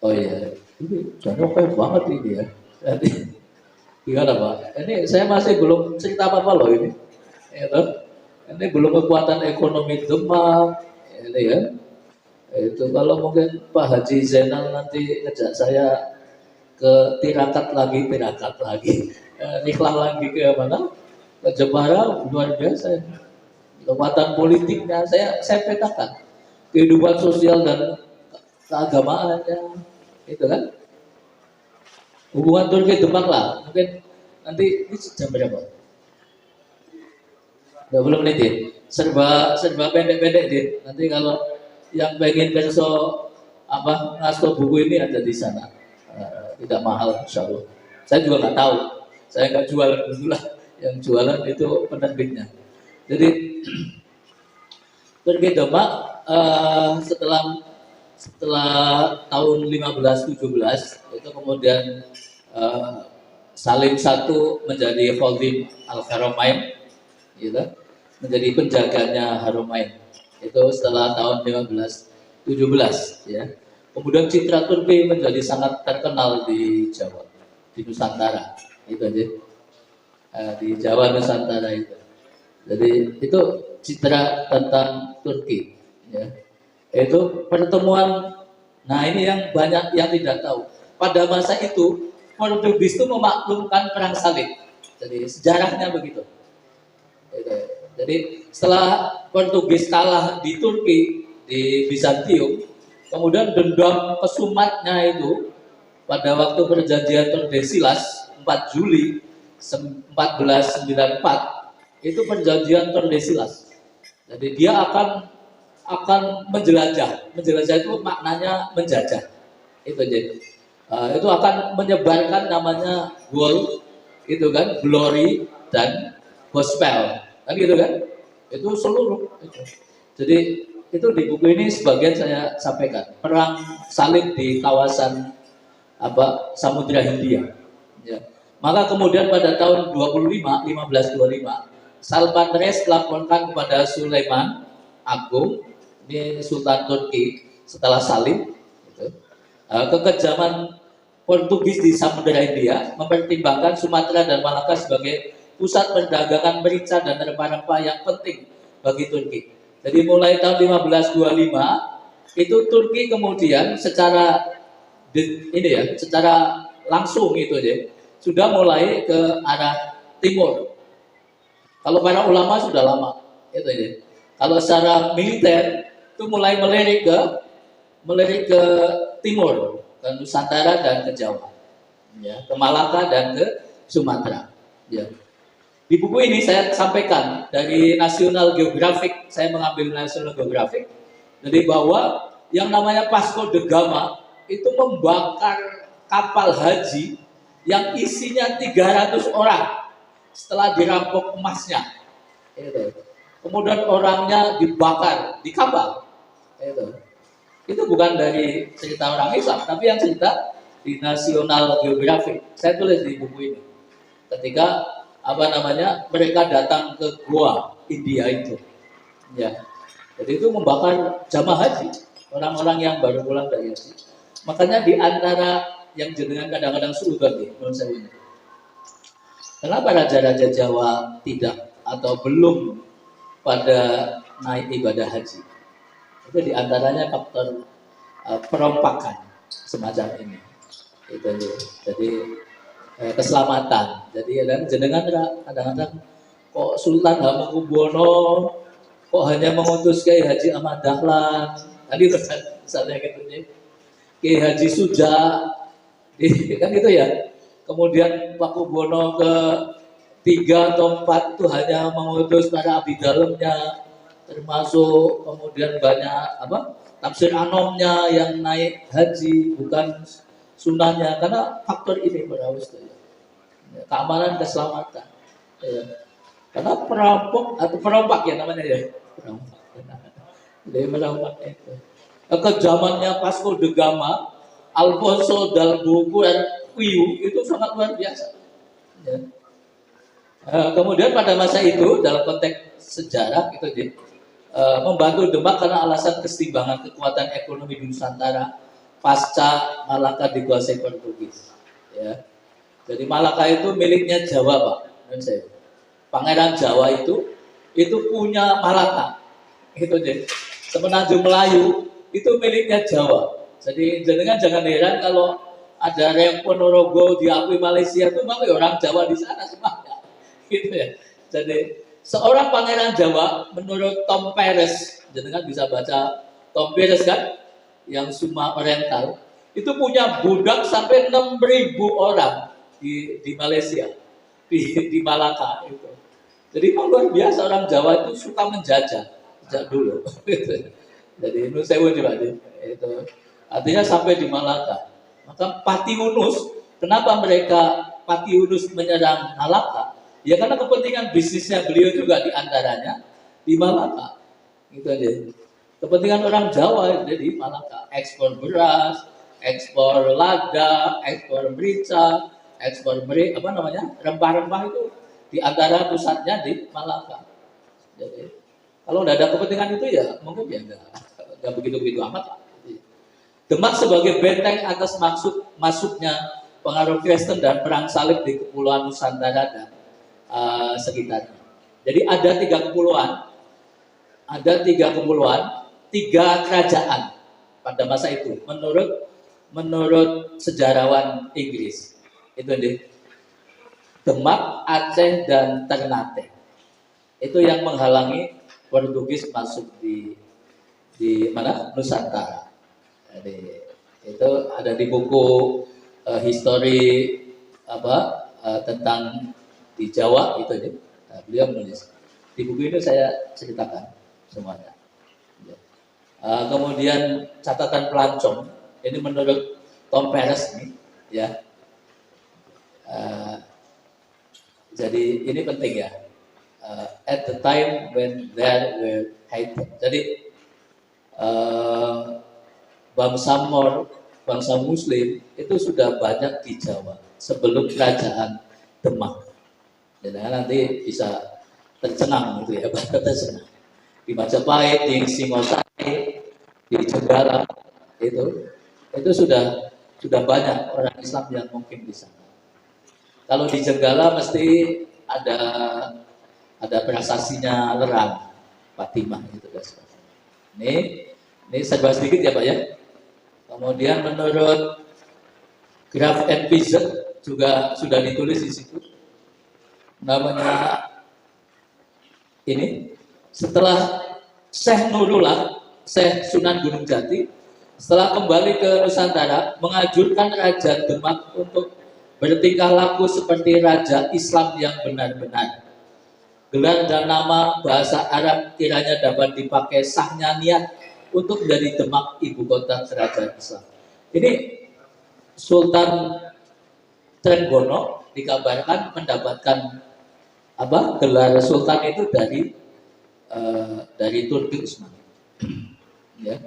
Oh iya, ini jangan oke banget ini ya. Jadi gimana Pak? Ini saya masih belum cerita apa-apa loh ini. Ya, ini belum kekuatan ekonomi Demak, ini ya. Itu kalau mungkin Pak Haji Zainal nanti ngejak saya ke Tirakat lagi, niklah lagi ke mana? Ke Jepara, luar biasa. Kekuatan politiknya saya petakan. Kehidupan sosial dan keagamaannya, itu kan. Hubungan Turki Demak lah, mungkin nanti ini jam berapa? 20 menit ya. Serba pendek-pendek deh. Nanti kalau yang pengen ngasto buku ini ada di sana. Tidak mahal insya Allah. Saya juga nggak tahu. Saya nggak jual dulu lah. Yang jualan itu penerbitnya. Jadi Turki Demak setelah tahun 1517 itu kemudian Salim I menjadi Khadim Al-Haramain, gitu, menjadi penjaganya Haramain. Itu setelah tahun 1517 ya. Kemudian citra Turki menjadi sangat terkenal di Jawa, di Nusantara. Itu aja. Di Jawa Nusantara itu. Jadi itu citra tentang Turki ya. Itu pertemuan. Nah, ini yang banyak yang tidak tahu. Pada masa itu Portugis itu memaklumkan perang salib. Jadi sejarahnya begitu. Jadi setelah Portugis kalah di Turki, di Bizantium, kemudian dendam kesumatnya itu pada waktu perjanjian Tordesillas 4 Juli 1494 itu perjanjian Tordesillas. Jadi dia akan menjelajah itu maknanya menjajah. Itu jadi itu akan menyebarkan namanya gold, itu kan, glory dan gospel, kan gitu kan, itu seluruh itu. Jadi itu di buku ini sebagian saya sampaikan perang salib di kawasan Samudra Hindia ya. Maka kemudian pada tahun 1525 Salman Reis melaporkan kepada Sulaiman Agung, ini Sultan Turki setelah salib gitu, kekejaman Portugis di Samudra Hindia, mempertimbangkan Sumatera dan Malaka sebagai pusat perdagangan merica dan rempah-rempah yang penting bagi Turki. Jadi mulai tahun 1525 itu Turki kemudian secara langsung itu aja sudah mulai ke arah timur. Kalau para ulama sudah lama itu aja. Kalau secara militer itu mulai melirik ke timur, ke Nusantara dan ke Jawa. ya, ke Malaka dan ke Sumatera. Ya. Di buku ini saya sampaikan dari National Geographic, saya mengambil National Geographic, jadi bahwa yang namanya Vasco da Gama itu membakar kapal haji yang isinya 300 orang setelah dirampok emasnya. Kemudian orangnya dibakar di kapal. Itu bukan dari cerita orang Islam, tapi yang cerita di National Geographic. Saya tulis di buku ini. Ketika mereka datang ke Goa, India itu. Ya. Jadi itu membakar jamaah haji, orang-orang yang baru pulang dari haji. Makanya di antara yang jenengan kadang-kadang suudon nih, menurut saya ini. Kenapa raja-raja Jawa tidak atau belum pada naik ibadah haji? Itu di antaranya faktor perompakan semacam ini. Itu jadi keselamatan. Jadi dan jenengan kadang-kadang kok Sultan Hamengkubuwono kok hanya mengutus Kiai Haji Ahmad Dahlan, tadi misalnya gitu ya. Kiai Haji Suja, kan gitu ya. Kemudian Pak Kubono ke 3 atau 4 itu hanya mengutus para abdi dalamnya, termasuk kemudian banyak tafsir anomnya yang naik haji bukan sunnahnya, karena faktor ini para ustaz, keamanan keselamatan. Ya. Karena perampok atau perompak ya namanya ya, perompak. Jadi perompak itu. Ke zamannya Vasco da Gama, Alfonso Dal Buku dan Quiu itu sangat luar biasa. Ya. Kemudian pada masa itu dalam konteks sejarah itu membantu Demak karena alasan keseimbangan kekuatan ekonomi di Nusantara pasca Malaka dikuasai Portugis. Ya. Jadi Malaka itu miliknya Jawa, Pak. Pangeran Jawa itu punya Malaka. Itu deh. Semenanjung Melayu itu miliknya Jawa. Jadi jangan heran kalau ada Reok Ponorogo diakui Malaysia itu memang orang Jawa di sana semuanya. Gitu ya. Jadi seorang pangeran Jawa menurut Tom Peres, jangan bisa baca Tom Peres kan, yang Suma Oriental, itu punya budak sampai 6.000 orang di Malaysia, di Malaka itu. Jadi luar biasa orang Jawa itu suka menjajah sejak dulu. Jadi menurut saya juga itu artinya sampai di Malaka. Maka Pati Yunus, kenapa Pati Yunus menyerang Malaka? Ya karena kepentingan bisnisnya beliau juga diantaranya di Malaka. Gitu aja. Kepentingan orang Jawa jadi Malaka, ekspor beras, ekspor lada, ekspor merica, ekspor rempah-rempah itu di antara pusatnya di Malaka. Jadi kalau tidak ada kepentingan itu ya mungkin ya nggak begitu amat lah. Demak sebagai benteng atas masuknya pengaruh Kristen dan perang salib di Kepulauan Nusantara dan sekitarnya. Jadi ada 3 kepulauan, 3 kerajaan pada masa itu menurut sejarawan Inggris. Itu Demak, Aceh dan Ternate. Itu yang menghalangi Portugis masuk di Nusantara. Jadi itu ada di buku histori tentang di Jawa itu ya. Nah, beliau menulis. Di buku ini saya ceritakan semuanya. Kemudian catatan pelancong ini menurut Tom Peres nih, ya. Jadi ini penting ya. At the time when there were Haiti. Jadi bangsa Muslim itu sudah banyak di Jawa sebelum kerajaan Demak. Jadi nanti bisa tercengang gitu ya, tercengang. Di Majapahit, di Singosari, di Jenggala itu sudah banyak orang Islam yang mungkin di sana. Kalau di Jenggala mesti ada prasasinya Lerang, Fatimah gitu guys. Ini saya bahas sedikit ya Pak ya. Kemudian menurut Graf and Pizet juga sudah ditulis di situ. Namanya ini setelah Syekh Nurullah, Syekh Sunan Gunung Jati setelah kembali ke Nusantara menganjurkan Raja Demak untuk bertingkah laku seperti raja Islam yang benar-benar. Gelar dan nama bahasa Arab kiranya dapat dipakai sahnya niat untuk menjadi Demak ibu kota kerajaan Islam. Ini Sultan Trenggono dikabarkan mendapatkan gelar Sultan itu dari Turki Utsmani. Ya.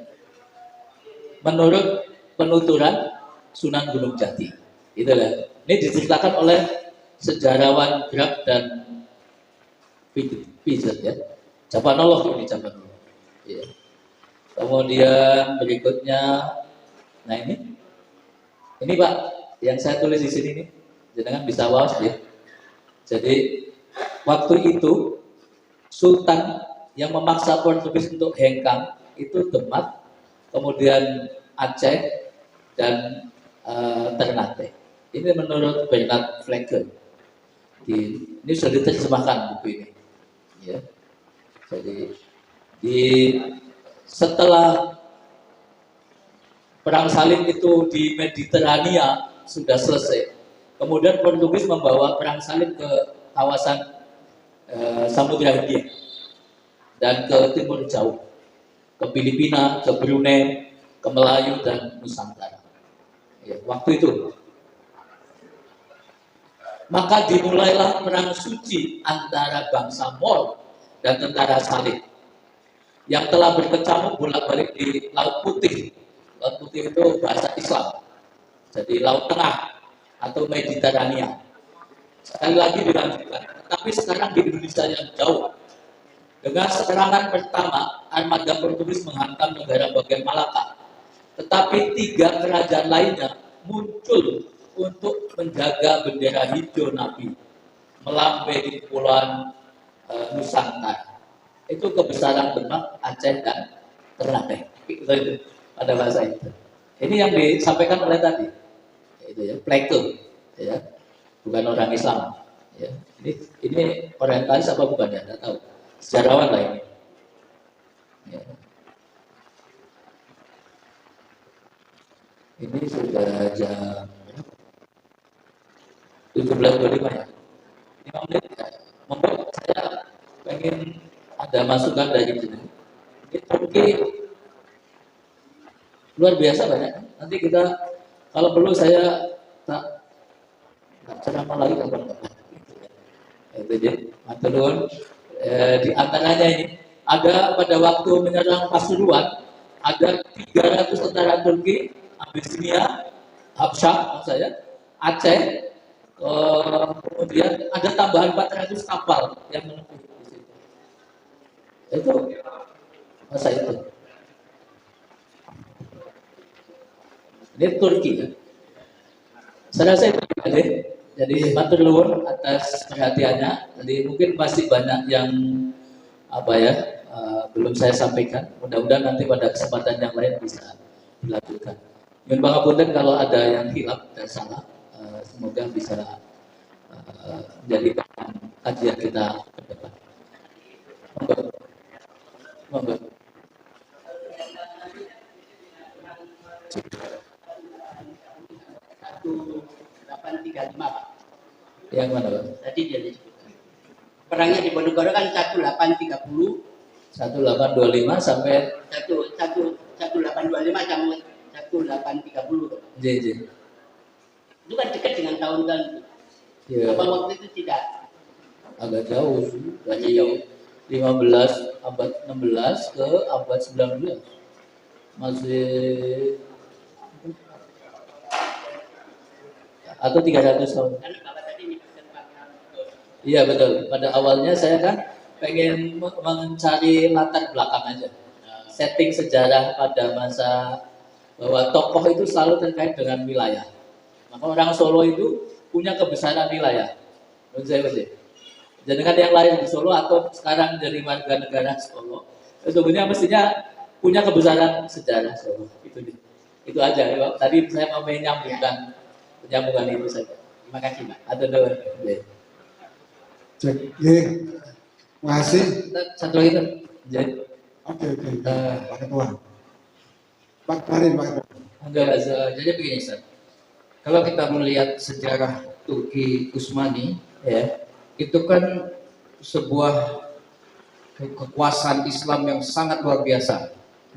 Menurut penuturan Sunan Gunung Jati, itulah. Ini diceritakan oleh sejarawan Grab dan Pijet ya. Japanoloh ini Japanoloh. Ya. Kemudian berikutnya, nah ini Pak, yang saya tulis di sini nih, jangan bisa wawas ya. Jadi waktu itu Sultan yang memaksa Portugis untuk hengkang itu Demak, kemudian Aceh dan Ternate. Ini menurut Bernard Flecker. Ini sudah diterjemahkan buku ini. Ya. Jadi setelah perang salib itu di Mediterania sudah selesai, kemudian Portugis membawa perang salib ke kawasan Samudra Hindia dan ke timur jauh, ke Filipina, ke Brunei, ke Melayu dan Nusantara. Ya, waktu itu maka dimulailah perang suci antara bangsa Mor dan tentara salib yang telah berkecamuk bolak-balik di Laut Putih. Laut Putih itu bahasa Islam, jadi Laut Tengah atau Mediterania. Sekali lagi dilanjutkan, tetapi sekarang di Indonesia yang jauh. Dengan serangan pertama, armada Portugis menghantam negara bagian Malaka. Tetapi 3 kerajaan lainnya muncul untuk menjaga bendera hijau Nabi melambai di kepulauan Nusantara. Itu kebesaran Demak, Aceh dan Ternate. Pada bahasa itu. Ini yang disampaikan oleh tadi, itu ya, Plato, ya, bukan orang Islam. Ya. Ini orientalis apa bukan ya? Tidak tahu. Sejarawan lah ini. Ya. Ini sudah jam 17.25 ya. 5 menit ya. Membuat saya pengen ada masukan dari sini. Ini Turki luar biasa banyak. Nanti kita kalau perlu saya tak ceramah lagi kapan-kapan. Itu dia. Maturun. Di antaranya ini ada pada waktu menyerang Pasuruan ada 300 tentara Turki, Abyssinia, Habsyah, maksud saya, Aceh, kemudian ada tambahan 400 kapal yang menempuh di situ. Itu masa itu. Ini Turki ya. Saya rasa itu aja. Jadi matur nuwun atas perhatiannya. Jadi mungkin masih banyak yang belum saya sampaikan. Mudah-mudahan nanti pada kesempatan yang lain bisa dilanjutkan. Nyuwun pangapunten kalau ada yang hilaf dan salah. Semoga bisa menjadi kajian kita ke depan. Monggo. 1835 Pak. Yang mana Pak? Tadi dia disebutkan. Perangnya di Ponorogo kan 1830, 1825 sampai 1825 sampai 1830. Iya. Itu kan dekat dengan tahun-tahun itu. Ya. Apa waktu itu tidak? Agak jauh sih. Dari 15 abad 16 ke abad 19. Masih atau 300 tahun. Iya betul. Pada awalnya saya kan pengen mencari latar belakang aja, setting sejarah pada masa bahwa tokoh itu selalu terkait dengan wilayah. Maka orang Solo itu punya kebesaran wilayah. Menurut saya sih. Jangan yang lain di Solo atau sekarang dari warga negara Solo, sesungguhnya mestinya punya kebesaran sejarah Solo. Itu aja. Tadi saya mau menyambungkan itu saja. Terima kasih Pak. Atau dua. Cek, makasih. Satu lagi kan. Oke. Pak Ketua. Pak Karim, Pak. Enggak, jadi begini Ustaz. Kalau kita melihat sejarah Turki Utsmani, Ya. itu kan sebuah kekuasaan Islam yang sangat luar biasa.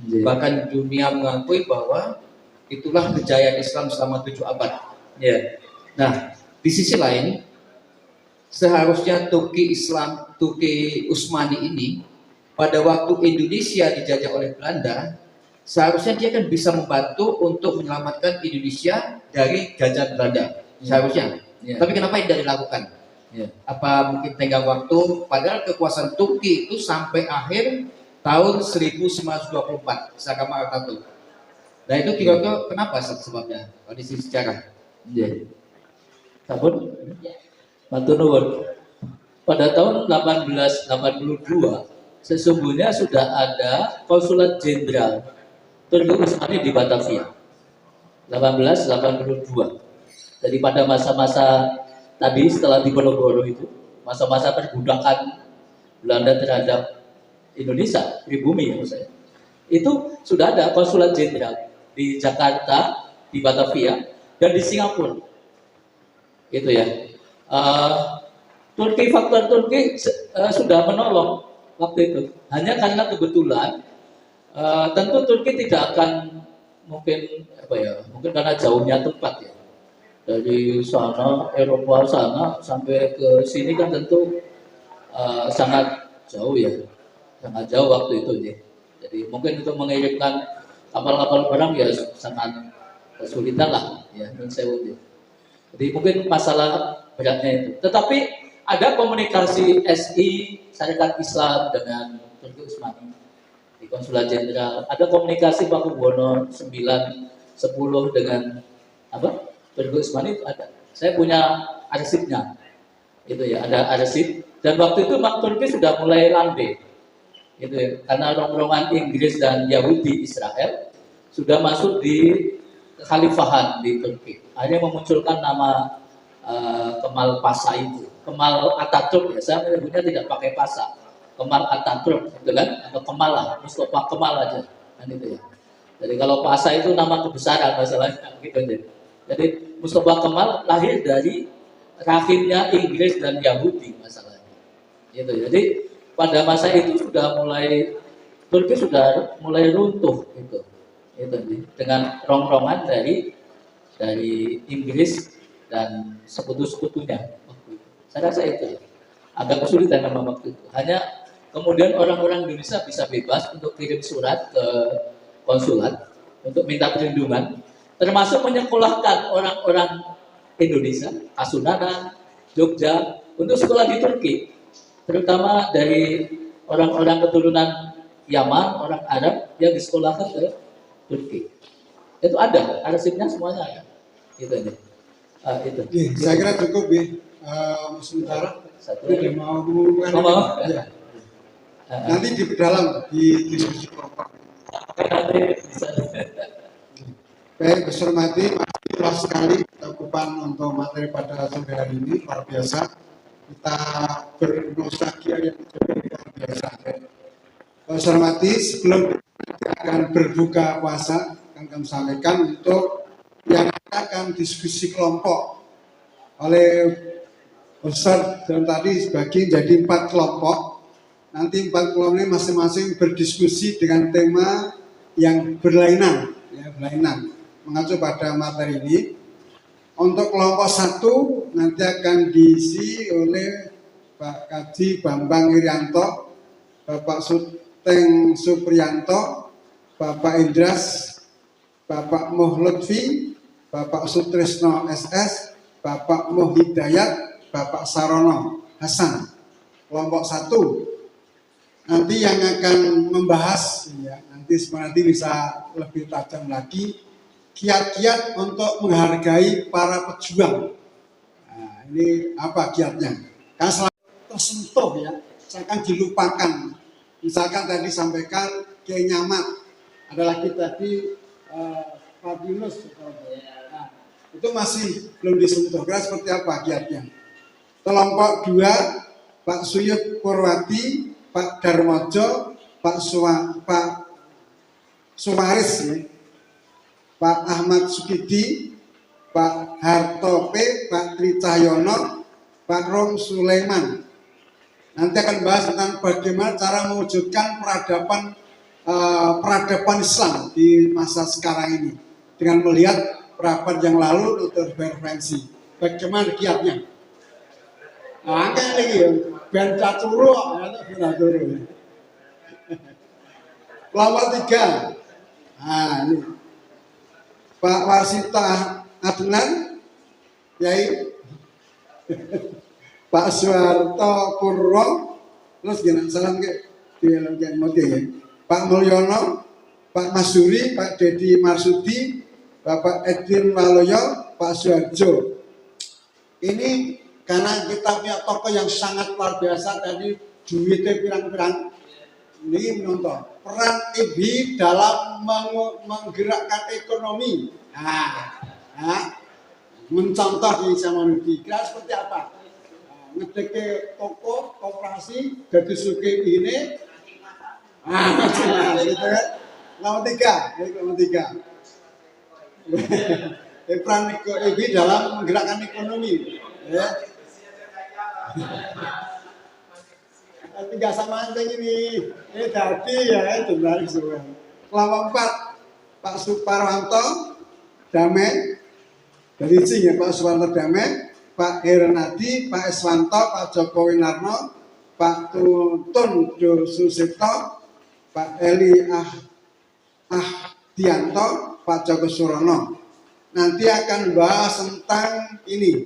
Ya. Bahkan dunia mengakui bahwa itulah kejayaan Islam selama 7 abad. Ya. Nah, di sisi lain, seharusnya Turki Utsmani ini pada waktu Indonesia dijajah oleh Belanda, seharusnya dia kan bisa membantu untuk menyelamatkan Indonesia dari jajahan Belanda. Seharusnya. Ya. Tapi kenapa tidak dilakukan? Ya. Apa mungkin tenggang waktu? Padahal kekuasaan Turki itu sampai akhir tahun 1924 Kemerdekaan Atatürk. Nah itu kira-kira kenapa sebabnya? Kondisi sejarah. Ya. Sampun. Matur nuwun. Pada tahun 1882 sesungguhnya sudah ada konsulat jenderal Turki Utsmani di Batavia. 1882. Jadi pada masa-masa tadi setelah Diponegoro itu, masa-masa perbudakan Belanda terhadap Indonesia, pribumi ya saya. Itu sudah ada konsulat jenderal di Jakarta, di Batavia, dan di Singapura. Gitu ya. Faktor Turki sudah menolong waktu itu. Hanya karena kebetulan tentu Turki tidak akan mungkin karena jauhnya tempat ya. Dari sana Eropa sana sampai ke sini kan tentu sangat jauh ya. Sangat jauh waktu itu ya. Jadi mungkin untuk mengirimkan kapal-kapal perang ya sangat kesulitan lah ya. Jadi mungkin masalah beratnya itu. Tetapi ada komunikasi SI Syarikat Islam dengan Turki Utsmani di konsulat jenderal. Ada komunikasi Pakubuwono 9, 10 dengan Turki Utsmani itu ada. Saya punya arsipnya. Itu ya, ada arsip. Dan waktu itu Turki sudah mulai landai. Gitu ya. Karena rombongan Inggris dan Yahudi Israel sudah masuk di kekhalifahan di Turki. Akhirnya memunculkan nama Kemal Pasha itu. Kemal Atatürk ya, saya menyebutnya tidak pakai Pasha. Kemal Atatürk, gitu kan? Atau Kemal lah, Mustafa Kemal aja. Kan itu ya. Jadi kalau Pasha itu nama kebesaran masalahnya gitu aja. Jadi Mustafa Kemal lahir dari rahimnya Inggris dan Yahudi masalahnya. Gitu. Jadi pada masa itu Turki sudah mulai runtuh gitu. Dengan rongrongan dari Inggris dan sekutu-sekutunya waktu itu. Saya rasa itu agak kesulitan memang waktu itu. Hanya kemudian orang-orang Indonesia bisa bebas untuk kirim surat ke konsulat untuk minta perlindungan, termasuk menyekolahkan orang-orang Indonesia, Kasunanan, Jogja untuk sekolah di Turki, terutama dari orang-orang keturunan Yaman, orang Arab yang disekolahkan ke Turki. Itu ada, arsipnya semuanya ada. Gitu aja. Itu. Saya kira cukup ya. Sementara tidak mau mengumumkan. Ya. Nanti di dalam di diskusi kelompok. Baik, berhormati, masih luas sekali cakupan untuk materi pada sore hari ini, luar biasa. Kita bernostalgia yang luar biasa. Berhormati, sebelum kita akan berbuka puasa, akan kami sampaikan untuk yang akan diskusi kelompok oleh Ustadz dan tadi sebagian jadi 4 kelompok. Nanti 4 kelompok ini masing-masing berdiskusi dengan tema yang berlainan, ya, berlainan mengacu pada materi ini. Untuk kelompok 1 nanti akan diisi oleh Pak Kaji Bambang Irianto, Bapak Suteng Supriyanto, Bapak Indras, Bapak Muh Lutfi, Bapak Sutrisno SS, Bapak Muh Hidayat, Bapak Sarono Hasan. Kelompok 1 nanti yang akan membahas ya, nanti bisa lebih tajam lagi kiat-kiat untuk menghargai para pejuang. Nah, ini apa kiatnya? Kan selalu tersentuh ya, misalkan dilupakan. Misalkan tadi sampaikan Kiai Nyamat, ada lagi tadi Pak Yunus. Nah, itu masih belum disentuh. Kira seperti apa kiatnya? Kelompok 2 Pak Suyut Purwati, Pak Darmojo, Pak Suwaris, ya. Pak Ahmad Sukidi, Pak Harto P, Pak Tri Cahyono, Pak Rom Sulaiman. Nanti akan bahas tentang bagaimana cara mewujudkan peradaban Islam di masa sekarang ini dengan melihat peradaban yang lalu untuk berreferensi. Bagaimana kiatnya? Angkat lagi ya, ben caturu, Kelompok 3. Nah, ini Pak Wasita Adnan, Yai Pak Suharto Purwo, terus gimana salam ke ya. Pak Mulyono, Pak Masuri, Pak Dedi Marsudi, Bapak Edwin Waloyo, Pak Suharjo. Ini karena kita punya tokoh yang sangat luar biasa tadi, duitnya pirang-pirang. Ini menonton peran IBI dalam menggerakkan ekonomi. Mencontoh di Samanudi. Kira seperti apa? Ngedeke toko, koperasi, jadi suki ini. Gitu kan? Nomor 3. Peran IBI dalam menggerakkan ekonomi. Ya. 3 sama anjing ini tadi ya itu menarik semua. Kelompok 4 Pak Suparwanto Damai dari Cing ya, Pak Suparwanto Damai, Pak Herenadi, Pak Eswanto, Pak Joko Winarno, Pak Tutun Susipto, Pak Eli Ahdianto, Pak Joko Surono. Nanti akan bahas tentang ini.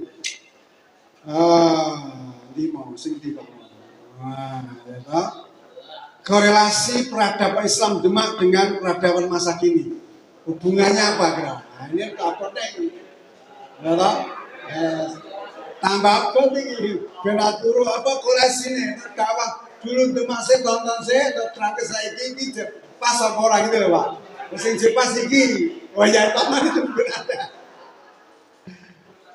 Korelasi peradaban Islam Demak dengan peradaban masa kini. Hubungannya apa kira? Nah, ini apa ini? Tambah apa nih? Benaturu apa korelasi ini? Dakwah dulu Demak saya tonton saya, terakhir saya ini pas orang gitu loh Pak. Mesin jepas ini, wajah taman itu berada.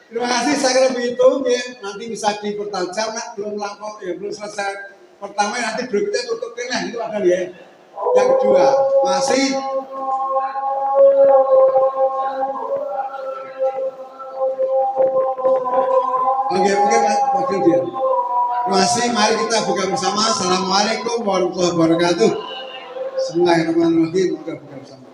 Terima kasih, saya kira begitu ya, nanti bisa dipertajam, belum lampau ya, belum selesai. Pertama nanti berikutnya tutup kena itu ada ya. Yang kedua masih oke Pak dia. Masih mari kita buka bersama. Assalamualaikum warahmatullahi wabarakatuh. Bismillahirrahmanirrahim. Buka bersama.